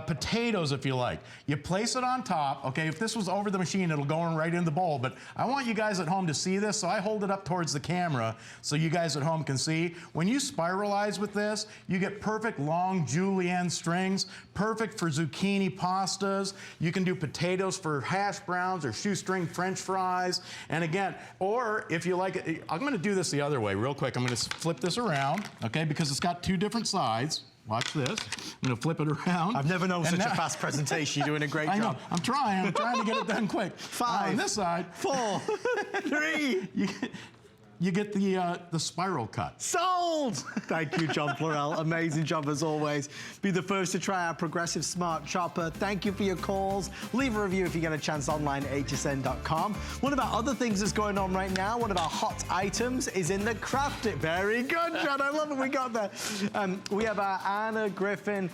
potatoes if you like. You place it on top, okay? If this was over the machine, it'll go right in the bowl, but I want you guys at home to see this, so I hold it up towards the camera so you guys at home can see. When you spiralize with this, you get perfect long julienne strings, perfect for zucchini pastas. You can do potatoes for hash browns or shoestring French fries. And again, or if you like it, I'm gonna do this the other way real quick. I'm gonna flip this around, okay, because it's got 2 different sides. Watch this. I'm going to flip it around. I've never known such a fast presentation. You're doing a great I know. job. I'm trying to get it done quick. 5. On this side. 4. 3. You get the spiral cut. Sold! Thank you, John Florell. Amazing job as always. Be the first to try our Progressive Smart Chopper. Thank you for your calls. Leave a review if you get a chance online at hsn.com. One of our other things that's going on right now, one of our hot items is in the Craft It. Very good, John. I love it. We got there. We have our Anna Griffin,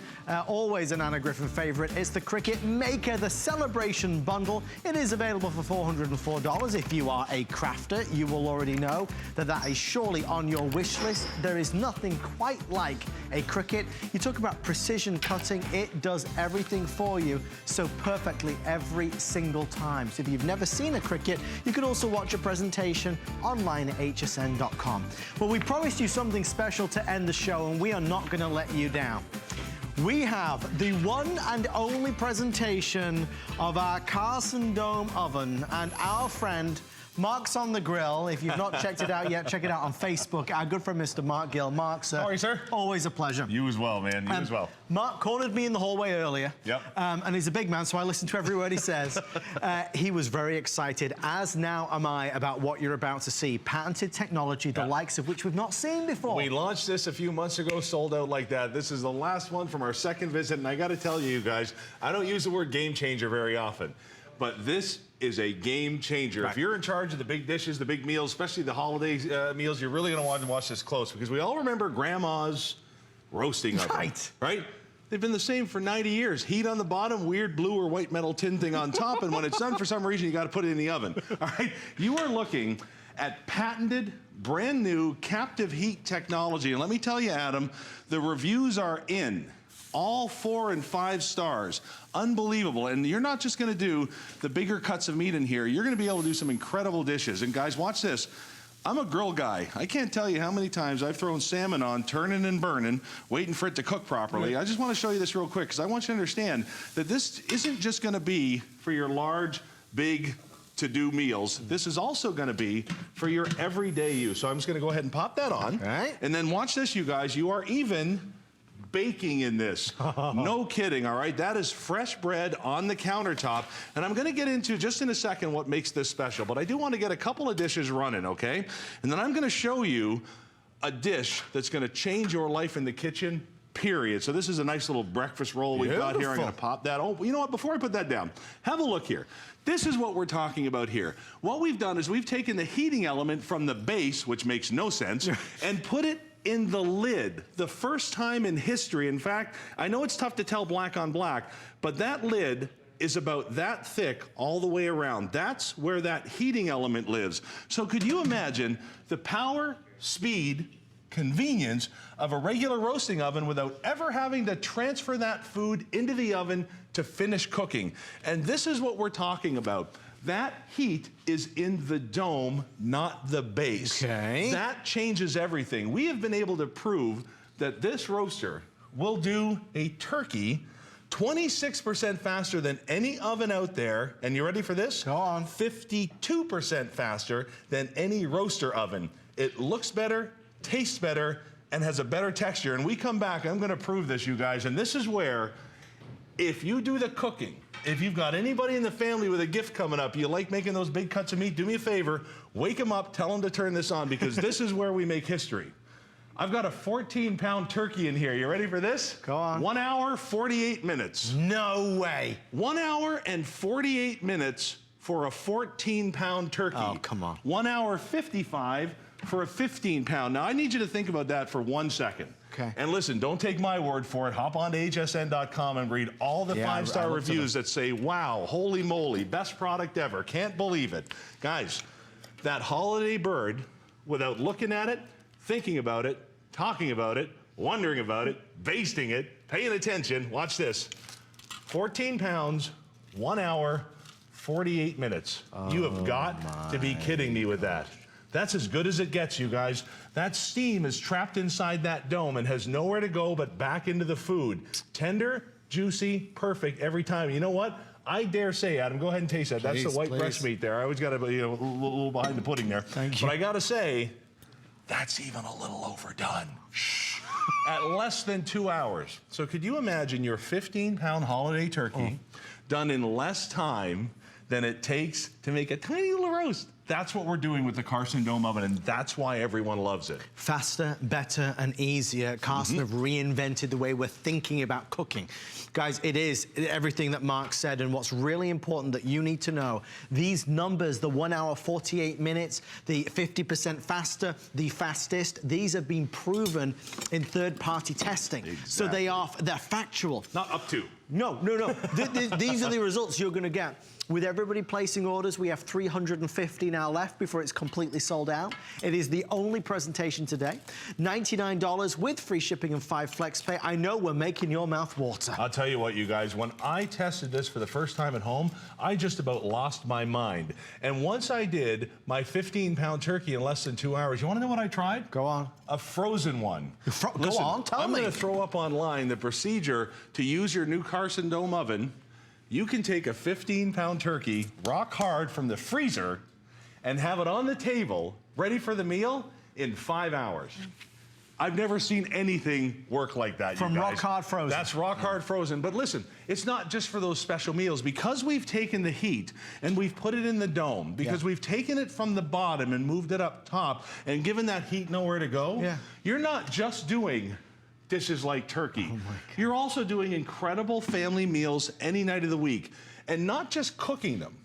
always an Anna Griffin favorite. It's the Cricut Maker, the Celebration Bundle. It is available for $404. If you are a crafter, you will already know that is surely on your wish list. There is nothing quite like a Cricut. You talk about precision cutting, it does everything for you so perfectly every single time. So if you've never seen a Cricut, you can also watch a presentation online at hsn.com. Well, we promised you something special to end the show, and we are not going to let you down. We have the one and only presentation of our Carson Dome oven, and our friend Mark's on the grill. If you've not checked it out yet, check it out on Facebook. Our good friend, Mr. Mark Gill. Mark, sir. How are you, sir? Always a pleasure. You as well, man. You as well. Mark cornered me in the hallway earlier. Yep. And he's a big man, so I listen to every word he says. He was very excited, as now am I, about what you're about to see. Patented technology, the likes of which we've not seen before. We launched this a few months ago, sold out like that. This is the last one from our second visit, and I got to tell you guys, I don't use the word game changer very often, but this is a game changer. Right. If you're in charge of the big dishes, the big meals, especially the holiday meals, you're really going to want to watch this close, because we all remember Grandma's roasting oven. Right? They've been the same for 90 years. Heat on the bottom, weird blue or white metal tin thing on top, and when it's done for some reason, you got to put it in the oven. All right? You are looking at patented, brand new captive heat technology. And let me tell you, Adam, the reviews are in. All 4 and 5 stars. Unbelievable. And you're not just going to do the bigger cuts of meat in here. You're going to be able to do some incredible dishes. And guys, watch this. I'm a grill guy. I can't tell you how many times I've thrown salmon on, turning and burning, waiting for it to cook properly. I just want to show you this real quick, because I want you to understand that this isn't just going to be for your large, big, to-do meals. This is also going to be for your everyday use. So I'm just going to go ahead and pop that on. All right. And then watch this, you guys. You are even baking in this. No kidding, all right? That is fresh bread on the countertop. And I'm gonna get into just in a second what makes this special, but I do want to get a couple of dishes running, okay? And then I'm gonna show you a dish that's gonna change your life in the kitchen, period. So this is a nice little breakfast roll we've got here. I'm gonna pop that. Oh, you know what, before I put that down, have a look here. This is what we're talking about here. What we've done is we've taken the heating element from the base, which makes no sense, and put it in the lid. The first time in history. In fact, I know it's tough to tell black on black, but that lid is about that thick all the way around. That's where that heating element lives. So could you imagine the power, speed, convenience of a regular roasting oven without ever having to transfer that food into the oven to finish cooking? And this is what we're talking about. That heat is in the dome, not the base. Okay. That changes everything. We have been able to prove that this roaster will do a turkey 26% faster than any oven out there. And you ready for this? Go on. 52% faster than any roaster oven. It looks better, tastes better, and has a better texture. And we come back, I'm gonna prove this, you guys, and this is where, if you do the cooking, if you've got anybody in the family with a gift coming up, you like making those big cuts of meat, do me a favor, wake them up, tell them to turn this on, because this is where we make history. I've got a 14-pound turkey in here. You ready for this? Go on. 1 hour, 48 minutes. No way. 1 hour and 48 minutes for a 14-pound turkey. Oh, come on. 1 hour 55 for a 15-pound. Now, I need you to think about that for 1 second. Okay. And listen, don't take my word for it. Hop on to hsn.com and read all the 5-star reviews that say, wow, holy moly, best product ever. Can't believe it. Guys, that holiday bird, without looking at it, thinking about it, talking about it, wondering about it, basting it, paying attention, watch this. 14 pounds, 1 hour, 48 minutes. You have got to be kidding me with that. That's as good as it gets, you guys. That steam is trapped inside that dome and has nowhere to go but back into the food. Tender, juicy, perfect every time. You know what? I dare say, Adam, go ahead and taste that. That's the white breast meat there. I always got to be a little behind the pudding there. Thank you. But I got to say, that's even a little overdone. Shh. at less than 2 hours. So could you imagine your 15-pound holiday turkey done in less time than it takes to make a tiny little roast? That's what we're doing with the Carson Dome oven, and that's why everyone loves it. Faster, better, and easier. Carson have reinvented the way we're thinking about cooking. Guys, it is everything that Mark said, and what's really important that you need to know, these numbers, the 1 hour, 48 minutes, the 50% faster, the fastest, these have been proven in third-party testing. Exactly. So they're factual. Not up to. No. These are the results you're going to get. With everybody placing orders, we have 350 now left before it's completely sold out. It is the only presentation today. $99 with free shipping and 5 flex pay. I know we're making your mouth water. I'll tell you what, you guys, when I tested this for the first time at home, I just about lost my mind. And once I did my 15-pound turkey in less than 2 hours, you want to know what I tried? Go on. A frozen one. Go on, tell me. I'm going to throw up online the procedure to use your new Carson Dome oven. You can take a 15-pound turkey, rock hard from the freezer, and have it on the table, ready for the meal, in 5 hours. I've never seen anything work like that, From you guys. rock hard frozen. That's rock hard frozen. But listen, it's not just for those special meals. Because we've taken the heat and we've put it in the dome, because we've taken it from the bottom and moved it up top and given that heat nowhere to go, you're not just doing dishes like turkey. You're also doing incredible family meals any night of the week. And not just cooking them.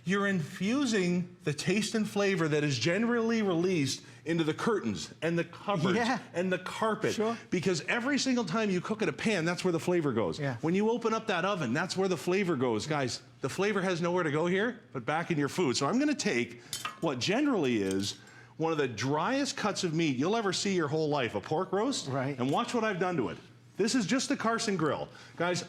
You're infusing the taste and flavor that is generally released into the curtains and the cupboards and the carpet. Because every single time you cook in a pan, that's where the flavor goes. When you open up that oven, that's where the flavor goes. Guys, the flavor has nowhere to go here, but back in your food. So I'm gonna take what generally is one of the driest cuts of meat you'll ever see your whole life, a pork roast, and watch what I've done to it. This is just the Carson grill. Guys,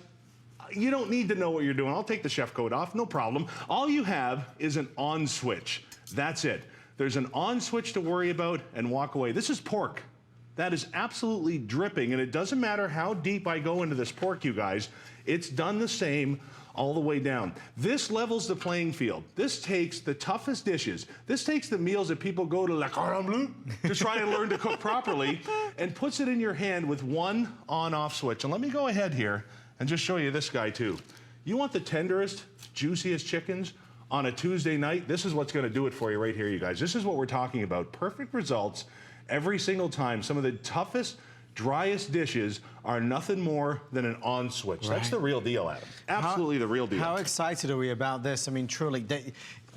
you don't need to know what you're doing. I'll take the chef coat off, no problem. All you have is an on switch. That's it. There's an on switch to worry about and walk away. This is pork. That is absolutely dripping, and it doesn't matter how deep I go into this pork, you guys, it's done the same all the way down. This levels the playing field. This takes the toughest dishes. This takes the meals that people go to La Cordon Bleu to try and learn to cook properly and puts it in your hand with one on-off switch. And let me go ahead here and just show you this guy too. You want the tenderest, juiciest chickens on a Tuesday night? This is what's gonna do it for you right here, you guys. This is what we're talking about. Perfect results every single time. Some of the toughest, driest dishes are nothing more than an on switch. That's the real deal, Adam. Absolutely the real deal. How excited are we about this? I mean, truly,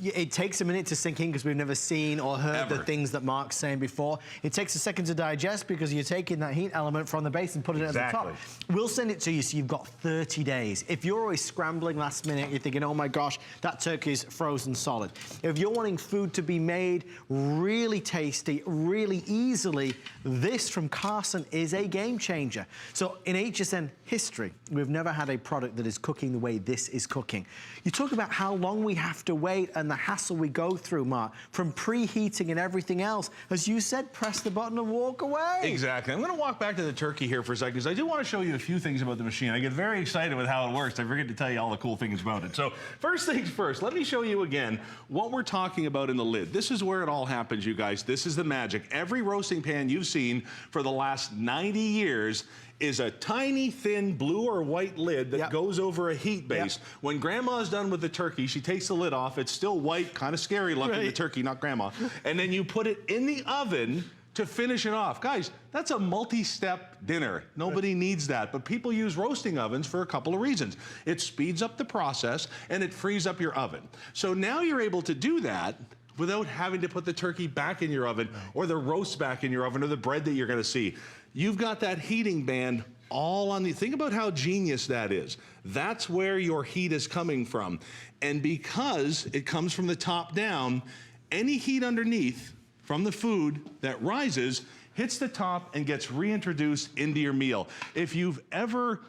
it takes a minute to sink in because we've never seen or heard the things that Mark's saying before. It takes a second to digest because you're taking that heat element from the base and putting it at the top. We'll send it to you so you've got 30 days. If you're always scrambling last minute, you're thinking, oh my gosh, that turkey's frozen solid. If you're wanting food to be made really tasty, really easily, this from Carson is a game changer. So in HSN history, we've never had a product that is cooking the way this is cooking. You talk about how long we have to wait and the hassle we go through, Mark, from preheating and everything else. As you said, press the button and walk away. Exactly. I'm going to walk back to the turkey here for a second because I do want to show you a few things about the machine. I get very excited with how it works. I forget to tell you all the cool things about it. So first things first, let me show you again what we're talking about in the lid. This is where it all happens, you guys. This is the magic. Every roasting pan you've seen for the last 90 years is a tiny, thin blue or white lid that goes over a heat base. When Grandma's done with the turkey, she takes the lid off. It's still white, kind of scary looking, the turkey, not Grandma. And then you put it in the oven to finish it off. Guys, that's a multi-step dinner. Nobody needs that, but people use roasting ovens for a couple of reasons. It speeds up the process and it frees up your oven. So now you're able to do that without having to put the turkey back in your oven or the roast back in your oven or the bread that you're gonna see. You've got that heating band all on the, think about how genius that is. That's where your heat is coming from. And because it comes from the top down, any heat underneath from the food that rises hits the top and gets reintroduced into your meal. If you've ever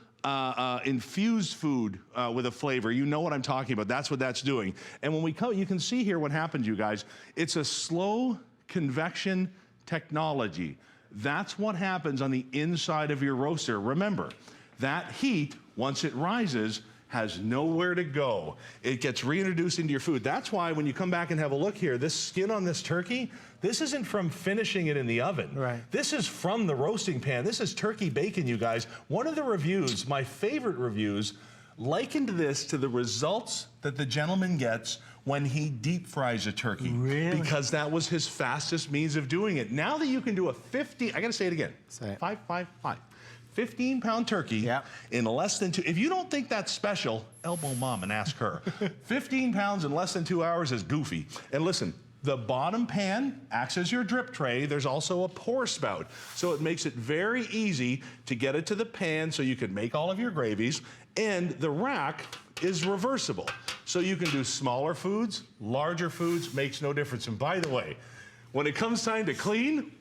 infused food with a flavor, you know what I'm talking about. That's what that's doing. And when we come, you can see here what happens, you guys. It's a slow convection technology. That's what happens on the inside of your roaster. Remember, that heat, once it rises, has nowhere to go. It gets reintroduced into your food. That's why when you come back and have a look here, this skin on this turkey, this isn't from finishing it in the oven. Right. This is from the roasting pan. This is turkey bacon, you guys. One of the reviews, my favorite reviews, likened this to the results that the gentleman gets when he deep fries a turkey. Really? Because that was his fastest means of doing it. Now that you can do a 50, I gotta say it again. Say it. 15-pound turkey Yep. in less than 2. If you don't think that's special, elbow mom and ask her. 15 pounds in less than 2 hours is goofy. And listen, the bottom pan acts as your drip tray. There's also a pour spout. So it makes it very easy to get it to the pan so you can make all of your gravies. And the rack is reversible. So you can do smaller foods, larger foods, makes no difference. And by the way, when it comes time to clean,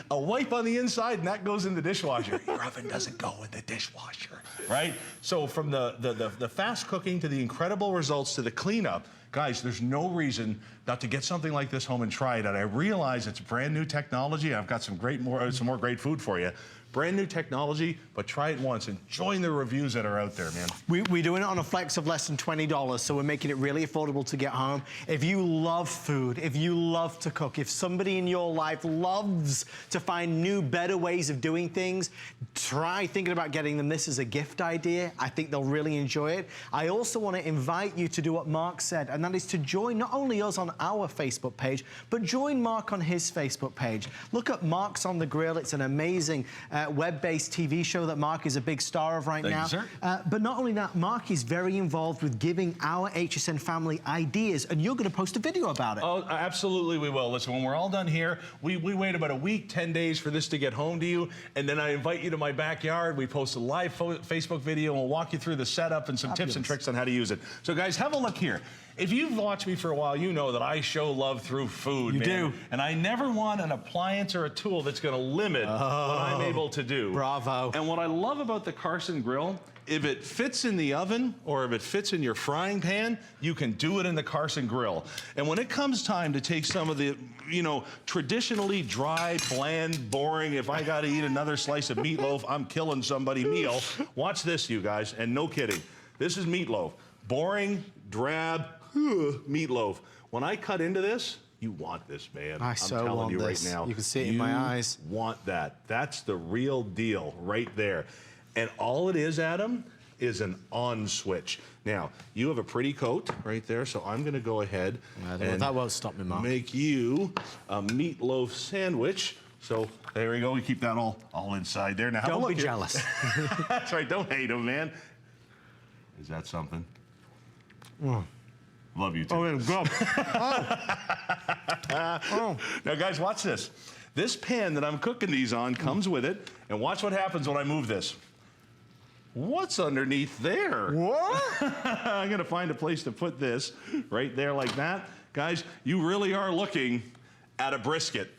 a wipe on the inside and that goes in the dishwasher. Your oven doesn't go in the dishwasher, right? So from the fast cooking to the incredible results to the cleanup, guys, there's no reason not to get something like this home and try it. And I realize it's brand new technology. I've got some more great food for you. Brand new technology, but try it once and join the reviews that are out there, man. We're doing it on a flex of less than $20, so we're making it really affordable to get home. If you love food, if you love to cook, if somebody in your life loves to find new, better ways of doing things, try thinking about getting them this as a gift idea. I think they'll really enjoy it. I also want to invite you to do what Mark said, and that is to join not only us on our Facebook page, but join Mark on his Facebook page. Look at Mark's on the Grill. It's an amazing web-based TV show that Mark is a big star of right now. Thank you, sir. But not only that, Mark is very involved with giving our HSN family ideas, and you're going to post a video about it. Oh, absolutely we will. Listen, when we're all done here, we wait about a week, 10 days for this to get home to you, and then I invite you to my backyard. We post a live Facebook video, and we'll walk you through the setup and some tips and tricks on how to use it. So guys, have a look here. If you've watched me for a while, you know that I show love through food, You man. do. And I never want an appliance or a tool that's going to limit what I'm able to do. Bravo. And what I love about the Carson Grill, if it fits in the oven or if it fits in your frying pan, you can do it in the Carson Grill. And when it comes time to take some of the, traditionally dry, bland, boring, if I got to eat another slice of meatloaf, I'm killing somebody meal, watch this, you guys, and no kidding. This is meatloaf. Boring, drab, meatloaf. When I cut into this, you want this, man. I'm so telling want you this. right now. You can see it in my eyes. Want that. That's the real deal right there. And all it is, Adam, is an on switch. Now, you have a pretty coat right there, so I'm going to go ahead and that won't stop me, Mark. make you a meatloaf sandwich. So there we go. We keep that all inside there. Now, have a Don't look be here. jealous. That's right. Don't hate him, man. Is that something? Love you too. Oh, yeah, go. Now, guys, watch this. This pan that I'm cooking these on comes with it, and watch what happens when I move this. What's underneath there? What? I'm gonna find a place to put this right there like that. Guys, you really are looking at a brisket.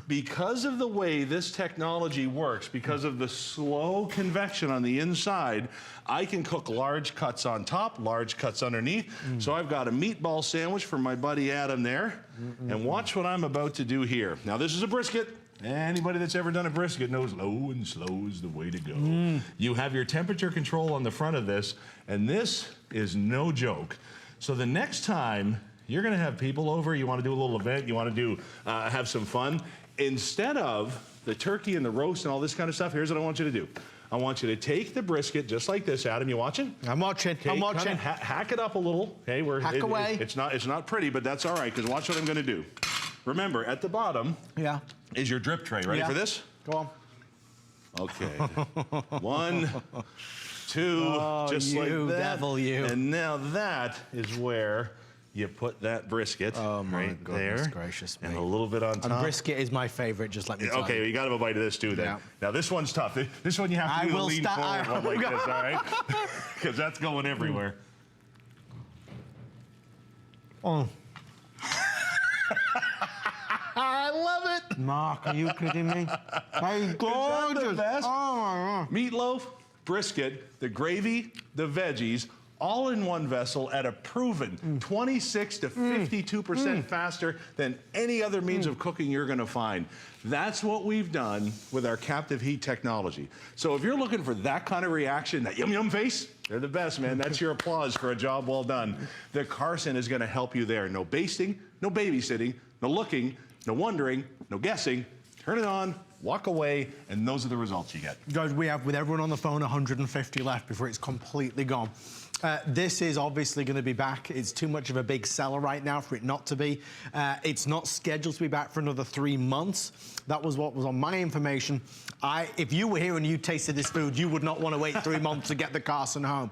Because of the way this technology works, because of the slow convection on the inside, I can cook large cuts on top, large cuts underneath. So I've got a meatball sandwich for my buddy Adam there. And watch what I'm about to do here. Now, this is a brisket. Anybody that's ever done a brisket knows low and slow is the way to go. You have your temperature control on the front of this, and this is no joke. So the next time you're gonna have people over, you wanna do a little event, you wanna do, have some fun, instead of the turkey and the roast and all this kind of stuff, here's what I want you to do. I want you to take the brisket just like this. Adam, you watching? I'm watching. Okay, I'm watching. Hack it up a little. Okay, Hack away. It's not pretty, but that's all right, because watch what I'm gonna do. Remember, at the bottom is your drip tray. Ready for this? Go on. Okay. 1, 2, just like that. Devil, you. And now that is where you put that brisket right goodness there. gracious and me. a little bit on top. And brisket is my favorite, just let me tell you. Okay, you got to have a bite of this too then. Yeah. Now this one's tough. This one you have to do a lean forward one like this, all right? Because that's going everywhere. Oh. I love it. Mark, are you kidding me? My gorgeous. the best? Oh, my God. Meatloaf, brisket, the gravy, the veggies, all in one vessel at a proven 26 to 52% faster than any other means of cooking you're going to find. That's what we've done with our captive heat technology. So if you're looking for that kind of reaction, that yum yum face, they're the best, man. That's your applause for a job well done. The Carson is going to help you there. No basting, no babysitting, no looking, no wondering, no guessing. Turn it on, walk away, and those are the results you get. Guys, we have, with everyone on the phone, 150 left before it's completely gone. This is obviously going to be back. It's too much of a big seller right now for it not to be. It's not scheduled to be back for another 3 months. That was what was on my information. If you were here and you tasted this food, you would not want to wait 3 months to get the Carson home.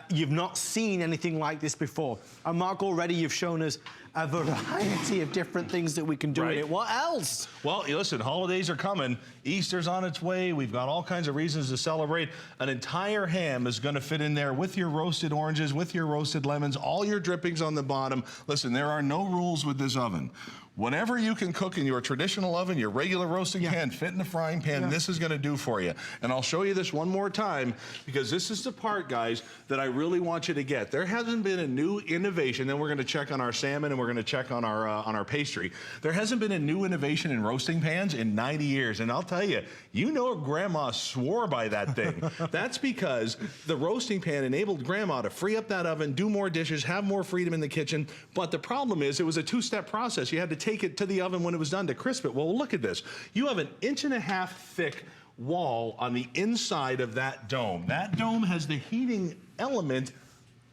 You've not seen anything like this before. And Mark, already you've shown us a variety of different things that we can do with it. What else? Well, listen, holidays are coming. Easter's on its way. We've got all kinds of reasons to celebrate. An entire ham is going to fit in there with your roasted oranges, with your roasted lemons, all your drippings on the bottom. Listen, there are no rules with this oven. Whatever you can cook in your traditional oven, your regular roasting pan, fit in the frying pan, this is going to do for you. And I'll show you this one more time, because this is the part, guys, that I really want you to get. There hasn't been a new innovation. Then we're going to check on our salmon and we're going to check on our pastry. There hasn't been a new innovation in roasting pans in 90 years. And I'll tell you, you know Grandma swore by that thing. That's because the roasting pan enabled Grandma to free up that oven, do more dishes, have more freedom in the kitchen. But the problem is it was a two-step process. You had to take it to the oven when it was done to crisp it. Well, look at this. You have 1.5 inch thick wall on the inside of that dome. That dome has the heating element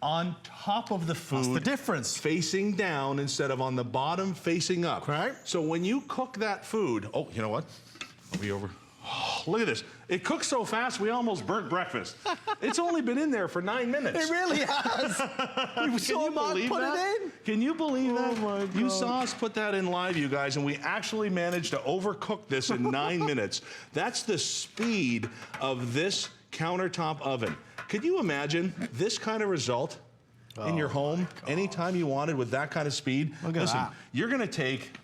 on top of the food. That's the difference. Facing down instead of on the bottom facing up. Right. So when you cook that food, oh, you know what? I'll be over. Oh, look at this. It cooks so fast, we almost burnt breakfast. It's only been in there for 9 minutes. It really has. You saw Mark put it in. Can you believe that? My God. You saw us put that in live, you guys, and we actually managed to overcook this in 9 minutes. That's the speed of this countertop oven. Could you imagine this kind of result in your home anytime you wanted with that kind of speed? Look at that. You're going to take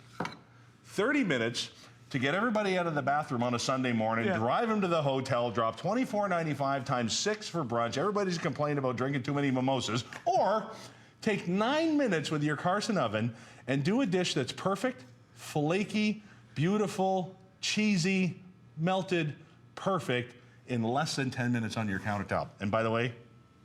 30 minutes to get everybody out of the bathroom on a Sunday morning, drive them to the hotel, drop $24.95 times 6 for brunch. Everybody's complaining about drinking too many mimosas. Or take 9 minutes with your Carson oven and do a dish that's perfect, flaky, beautiful, cheesy, melted, perfect in less than 10 minutes on your countertop. And by the way,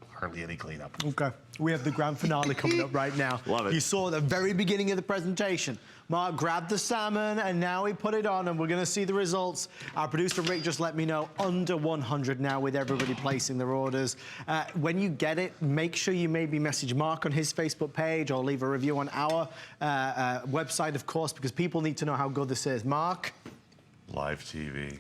hardly any cleanup. Okay, we have the grand finale coming up right now. Love it. You saw at the very beginning of the presentation, Mark grabbed the salmon and now he put it on and we're gonna see the results. Our producer Rick just let me know, under 100 now with everybody placing their orders. When you get it, make sure you maybe message Mark on his Facebook page or leave a review on our website, of course, because people need to know how good this is. Mark? Live TV.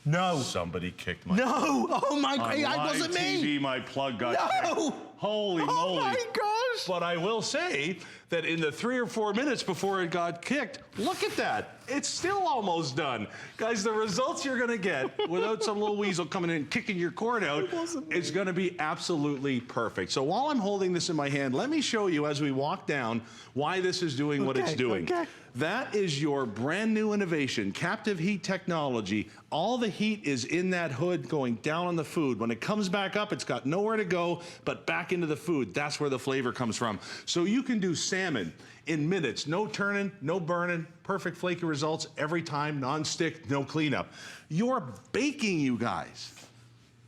No. Somebody kicked my... No! Oh my God, On it wasn't live me! TV, my plug got No! kicked. Holy moly. Oh my gosh! But I will say that in the 3 or 4 minutes before it got kicked, look at that. It's still almost done. Guys, the results you're gonna get without some little weasel coming in and kicking your cord out, it's gonna be absolutely perfect. So while I'm holding this in my hand, let me show you as we walk down why this is doing what it's doing. Okay. That is your brand new innovation, captive heat technology. All the heat is in that hood going down on the food. When it comes back up, it's got nowhere to go but back into the food. That's where the flavor comes from. So you can do salmon in minutes, no turning, no burning, perfect flaky results every time, non-stick, no cleanup. You're baking, you guys.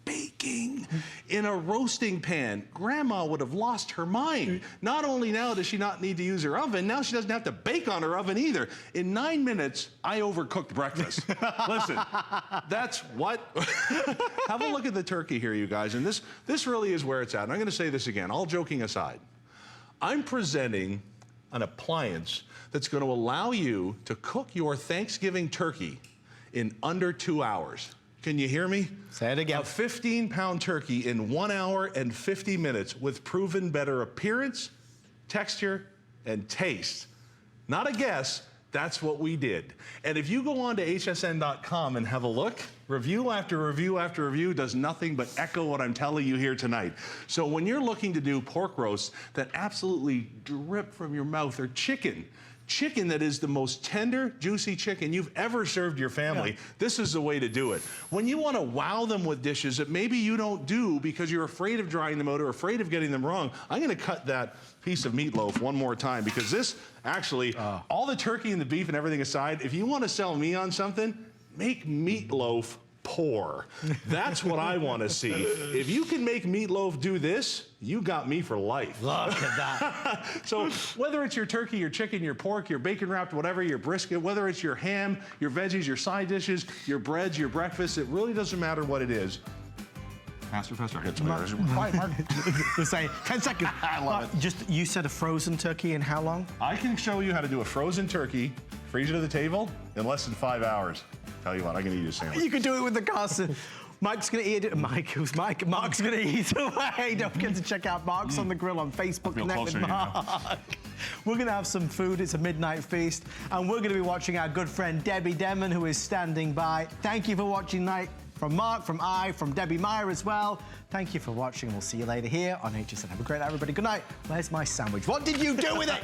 Baking in a roasting pan. Grandma would have lost her mind. Not only now does she not need to use her oven, now she doesn't have to bake on her oven either. In 9 minutes, I overcooked breakfast. Listen, that's what. Have a look at the turkey here, you guys. And this really is where it's at. And I'm going to say this again, all joking aside. I'm presenting an appliance that's going to allow you to cook your Thanksgiving turkey in under 2 hours. Can you hear me? Say it again. A 15-pound turkey in 1 hour and 50 minutes with proven better appearance, texture, and taste. Not a guess, that's what we did. And if you go on to hsn.com and have a look, review after review after review does nothing but echo what I'm telling you here tonight. So when you're looking to do pork roasts that absolutely drip from your mouth, or chicken chicken that is the most tender, juicy chicken you've ever served your family. This is the way to do it. When you want to wow them with dishes that maybe you don't do because you're afraid of drying them out or afraid of getting them wrong, I'm going to cut that piece of meatloaf one more time, because this actually, all the turkey and the beef and everything aside, if you want to sell me on something, make meatloaf pour. That's what I want to see. If you can make meatloaf do this, you got me for life. Look at that. So whether it's your turkey, your chicken, your pork, your bacon wrapped, whatever, your brisket, whether it's your ham, your veggies, your side dishes, your breads, your breakfast, it really doesn't matter what it is. Faster, get some errors. Quiet, Mark. The same. 10 seconds. I love it. Just, you said a frozen turkey in how long? I can show you how to do a frozen turkey, freeze it to the table in less than 5 hours. Tell you what, I can eat a sandwich. You can do it with the Carson. Mike's gonna eat it. Who's Mike? Mark's gonna eat away. Don't forget to check out Mark's on the Grill on Facebook. Connect with Mark. We're gonna have some food. It's a midnight feast, and we're gonna be watching our good friend Debbie Demon, who is standing by. Thank you for watching tonight. From Mark, from Debbie Meyer as well. Thank you for watching. We'll see you later here on HSN. Have a great night, everybody. Good night. Where's my sandwich? What did you do with it?